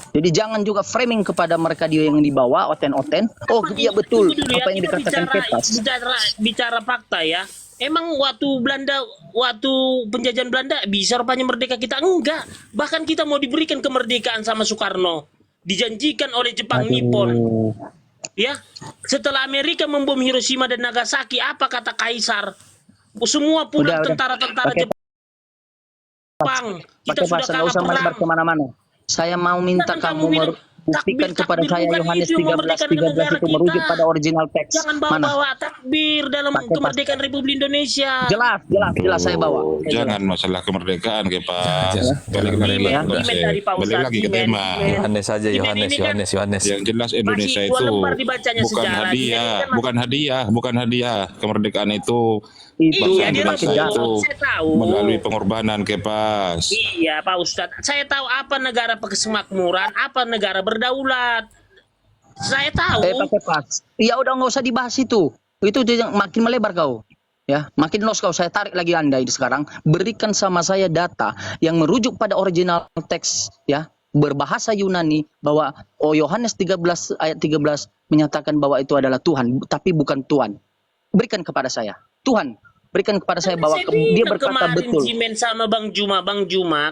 Jadi jangan juga framing kepada mereka dia yang dibawa oten-oten. Oh iya betul Tunggu dulu ya, apa yang kita dikatakan Kepas. bicara fakta ya. Emang waktu penjajahan Belanda bisa rupanya merdeka, kita enggak. Bahkan kita mau diberikan kemerdekaan sama Soekarno. Dijanjikan oleh Jepang Nippon. Ya, setelah Amerika membom Hiroshima dan Nagasaki, apa kata Kaisar? Semua pulang tentara-tentara Jepang. Kita sudah Nggak kalah usah melebar perang. kemana-mana. Saya mau minta Jangan kamu kamu bilang, buktikan kepada takbir, saya bukan Yohanes itu yang 13 memerdekakan 13 negara itu merujuk kita. pada original teks. Jangan Mana? bawa takbir dalam Pakai kemerdekaan Republik Indonesia. Jelas saya bawa. Jangan masalah kemerdekaan ke Pak. Balik lagi Dari Pak balik Ustadz, lagi ke tema. Yohanes saja, Yohanes, Yohanes. Yang jelas Indonesia Masih dua itu lembar dibacanya bukan sejarah. hadiah, Dia kan bukan hadiah. Kemerdekaan itu Itu Iya, dia Indonesia masuk. itu Saya tahu. melalui pengorbanan Kepas. Iya, Pak Ustadz. Saya tahu apa negara kemakmuran, apa negara berdaulat. Saya tahu. Pakai pas. Ya udah nggak usah dibahas itu. Itu dia yang makin melebar kau. Ya, makin los kau. Saya tarik lagi Anda ini sekarang. Berikan sama saya data yang merujuk pada original teks ya, berbahasa Yunani bahwa Yohanes 13 ayat 13 menyatakan bahwa itu adalah Tuhan, tapi bukan Tuhan. Berikan kepada saya. Tuhan, berikan kepada saya bahwa dia berkata kemarin betul. Jimen sama Bang Juma,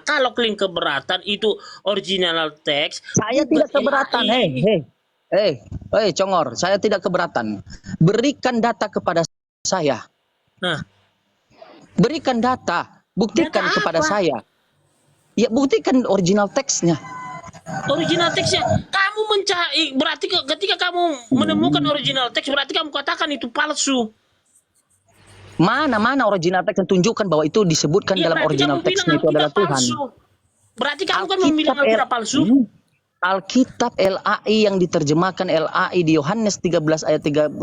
kalau kalian keberatan itu original teks. Saya tidak keberatan. Hei, Congor, saya tidak keberatan. Berikan data kepada saya. Nah, Berikan data, buktikan Data kepada apa? saya. Ya, buktikan original teksnya. original teksnya kamu mencari, berarti ketika kamu menemukan original teks berarti kamu katakan itu palsu. Mana original teks yang tunjukkan bahwa itu disebutkan Iya, dalam berarti original kamu teksnya bilang itu adalah Alkitab Tuhan. palsu. Berarti kamu kan bilang Alkitab palsu. Alkitab LAI yang diterjemahkan LAI di Yohanes 13 ayat 13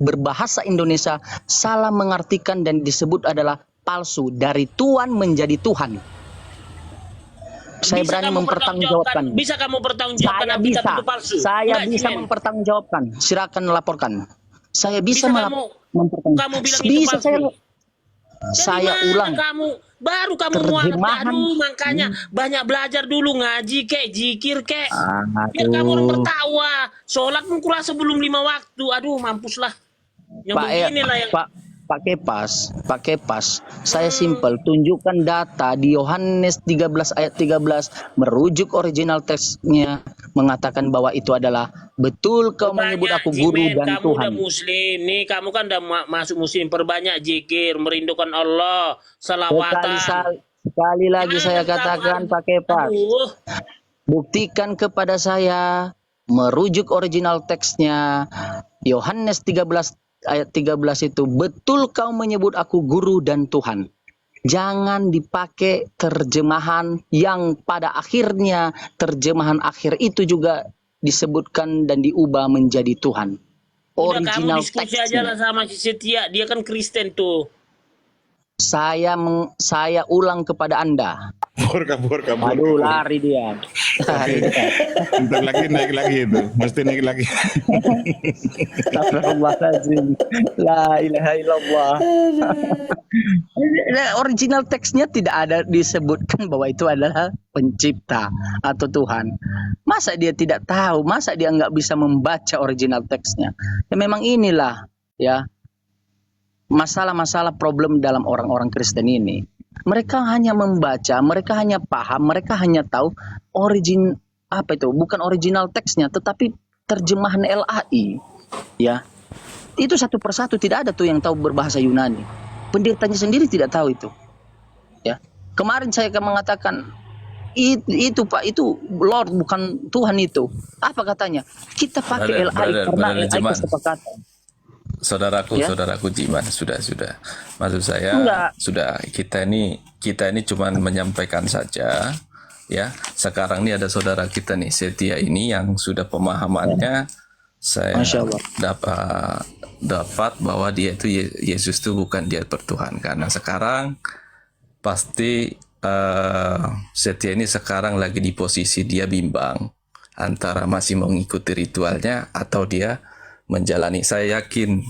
berbahasa Indonesia salah mengartikan dan disebut adalah palsu, dari Tuhan menjadi Tuhan. Saya Bisa berani kamu mempertanggungjawabkan. Bisa kamu pertanggungjawabkan Saya Alkitab bisa. itu palsu. Saya Enggak, bisa Jimen. mempertanggungjawabkan. Silakan laporkan. Saya bisa, Bisa kamu bilang itu Bisa palsu. saya Dari mana ulang. baru kamu muat Terjemahan. baru, makanya banyak belajar dulu, ngaji kek, zikir kek. Biar kamu orang Aduh. tertawa. Sholat pun kurang sebelum 5 waktu. Aduh, mampuslah. Yang beginilah yang Pak Kepas, saya simpel, tunjukkan data di Yohanes 13 ayat 13 merujuk original teksnya mengatakan bahwa itu adalah betul kau menyebut aku guru Jimen, dan kamu Tuhan. udah muslim nih, kamu kan udah masuk muslim, perbanyak zikir, merindukan Allah, salawatan. Sekali lagi saya katakan Pak Kepas, Aduh, buktikan kepada saya merujuk original teksnya Yohanes 13 ayat 13 itu betul kau menyebut aku guru dan Tuhan. Jangan dipakai terjemahan yang pada akhirnya terjemahan akhir itu juga disebutkan dan diubah menjadi Tuhan. udah kamu Original diskusi aja lah teksnya. sama si Setia, dia kan Kristen tuh. Saya ulang kepada Anda. kabur. Aduh, lari dia. Lari dia. Bentar lagi naik lagi itu, mesti naik lagi. Astagfirullahaladzim. La ilaha illallah. Original teksnya tidak ada disebutkan bahwa itu adalah pencipta atau Tuhan. Masa dia tidak tahu? Masa dia nggak bisa membaca original teksnya? Ya memang inilah ya masalah-masalah problem dalam orang-orang Kristen ini. Mereka hanya membaca, mereka hanya paham, mereka hanya tahu bukan original teksnya, tetapi terjemahan LAI. Ya, itu satu persatu tidak ada tuh yang tahu berbahasa Yunani. Pendetanya sendiri tidak tahu itu. Ya, kemarin saya akan mengatakan itu Pak, itu Lord bukan Tuhan itu. Apa katanya? Kita pakai LAI karena LAI kesepakatan. Saudaraku Jiman, sudah. Maksud saya sudah kita ini cuma menyampaikan saja, ya. Sekarang ini ada saudara kita nih Setia ini yang sudah pemahamannya saya dapat bahwa dia itu Yesus itu bukan dia bertuhan, karena sekarang pasti Setia ini sekarang lagi di posisi dia bimbang antara masih mengikuti ritualnya atau dia menjalani. Saya yakin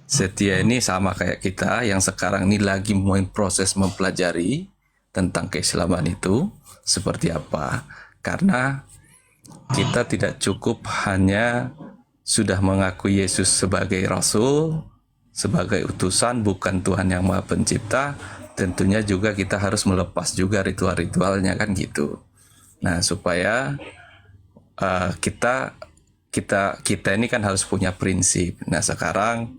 Setia ini sama kayak kita yang sekarang ini lagi proses mempelajari tentang keislaman itu seperti apa, karena kita tidak cukup hanya sudah mengakui Yesus sebagai Rasul, sebagai utusan, bukan Tuhan yang Maha Pencipta. Tentunya juga kita harus melepas juga ritual-ritualnya, kan gitu. Nah, supaya kita ini kan harus punya prinsip. Nah, sekarang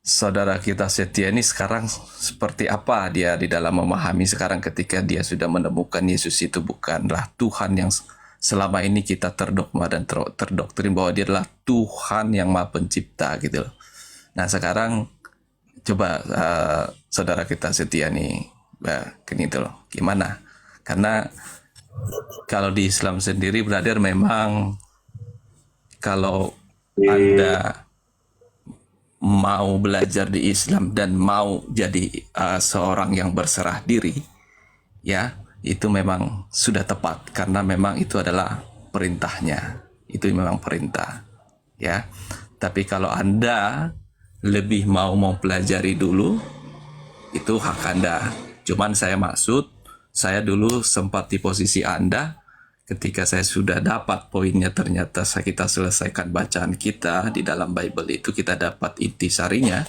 saudara kita Setia ini sekarang seperti apa dia di dalam memahami sekarang ketika dia sudah menemukan Yesus itu bukanlah Tuhan yang selama ini kita terdogma dan terdoktrin bahwa dia adalah Tuhan yang Maha Pencipta gitu loh. Nah, sekarang coba saudara kita Setia nih gitu loh, gimana? Karena kalau di Islam sendiri brother, memang kalau Anda mau belajar di Islam dan mau jadi seorang yang berserah diri, ya itu memang sudah tepat, karena memang itu adalah perintahnya, itu memang perintah, ya. Tapi kalau Anda lebih mau pelajari dulu, itu hak Anda. Cuman saya dulu sempat di posisi Anda. Ketika saya sudah dapat poinnya, ternyata kita selesaikan bacaan kita di dalam Bible itu, kita dapat intisarinya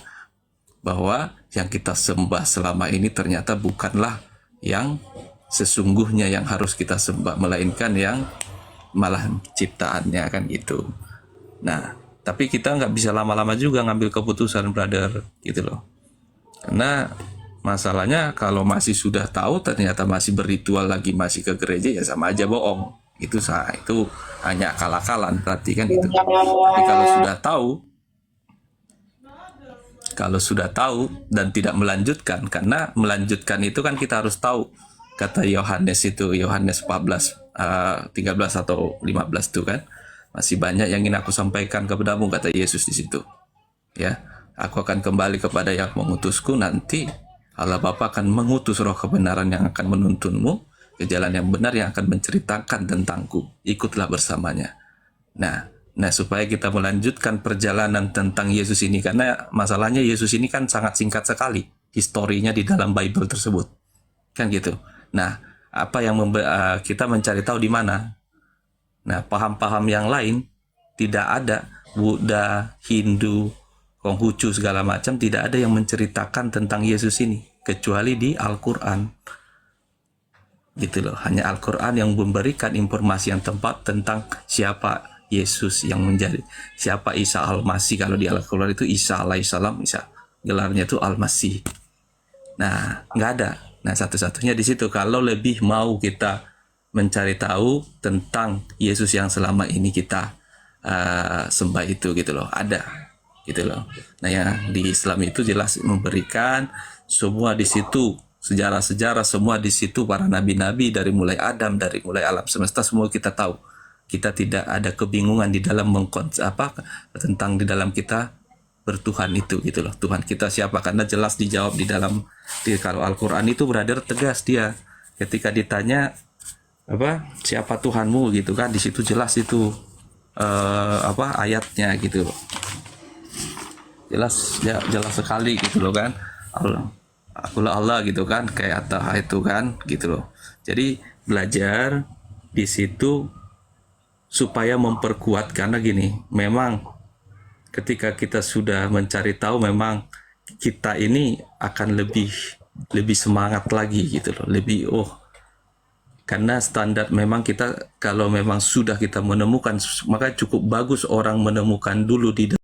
bahwa yang kita sembah selama ini ternyata bukanlah yang sesungguhnya yang harus kita sembah, melainkan yang malah ciptaannya, kan gitu. Nah, tapi kita nggak bisa lama-lama juga ngambil keputusan brother, gitu loh. Karena masalahnya kalau masih sudah tahu ternyata masih berritual lagi, masih ke gereja, ya sama aja bohong. Itu hanya akal-akalan berarti, kan gitu. Tapi kalau sudah tahu dan tidak melanjutkan, karena melanjutkan itu kan kita harus tahu. Kata Yohanes 14 13 atau 15 itu kan, masih banyak yang ingin aku sampaikan kepadamu, kata Yesus di situ. Ya, aku akan kembali kepada yang mengutusku, nanti Allah Bapa akan mengutus roh kebenaran yang akan menuntunmu ke jalan yang benar, yang akan menceritakan tentangku. Ikutlah bersamanya. Nah, supaya kita melanjutkan perjalanan tentang Yesus ini, karena masalahnya Yesus ini kan sangat singkat sekali historinya di dalam Bible tersebut, kan gitu. Nah, apa yang kita mencari tahu di mana? Nah, paham-paham yang lain tidak ada. Buddha, Hindu, Konghucu segala macam tidak ada yang menceritakan tentang Yesus ini kecuali di Al-Quran, gitu loh. Hanya Al-Quran yang memberikan informasi yang tepat tentang siapa Yesus yang menjadi, siapa Isa Al-Masih. Kalau di Al-Quran itu Isa alaihissalam, Isa gelarnya itu Al-Masih. Nah, nggak ada. Nah, satu-satunya di situ. Kalau lebih mau kita mencari tahu tentang Yesus yang selama ini kita sembah itu, gitu loh, ada, gitu loh. Nah, yang di Islam itu jelas memberikan semua di situ, sejarah-sejarah semua di situ, para nabi-nabi dari mulai Adam, dari mulai alam semesta, semua kita tahu. Kita tidak ada kebingungan di dalam tentang di dalam kita bertuhan itu, gitu loh. Tuhan kita siapa? Karena jelas dijawab di dalam kalau Al-Quran itu brother tegas dia. ketika ditanya apa siapa Tuhanmu gitu kan, di situ jelas itu ayatnya gitu loh. Jelas ya, jelas sekali gitu loh kan. Akulah Allah gitu kan, kayak Atta itu kan gitu loh. Jadi belajar di situ supaya memperkuat, karena gini, memang ketika kita sudah mencari tahu, memang kita ini akan lebih semangat lagi gitu loh, lebih karena standar memang kita, kalau memang sudah kita menemukan, maka cukup bagus orang menemukan dulu di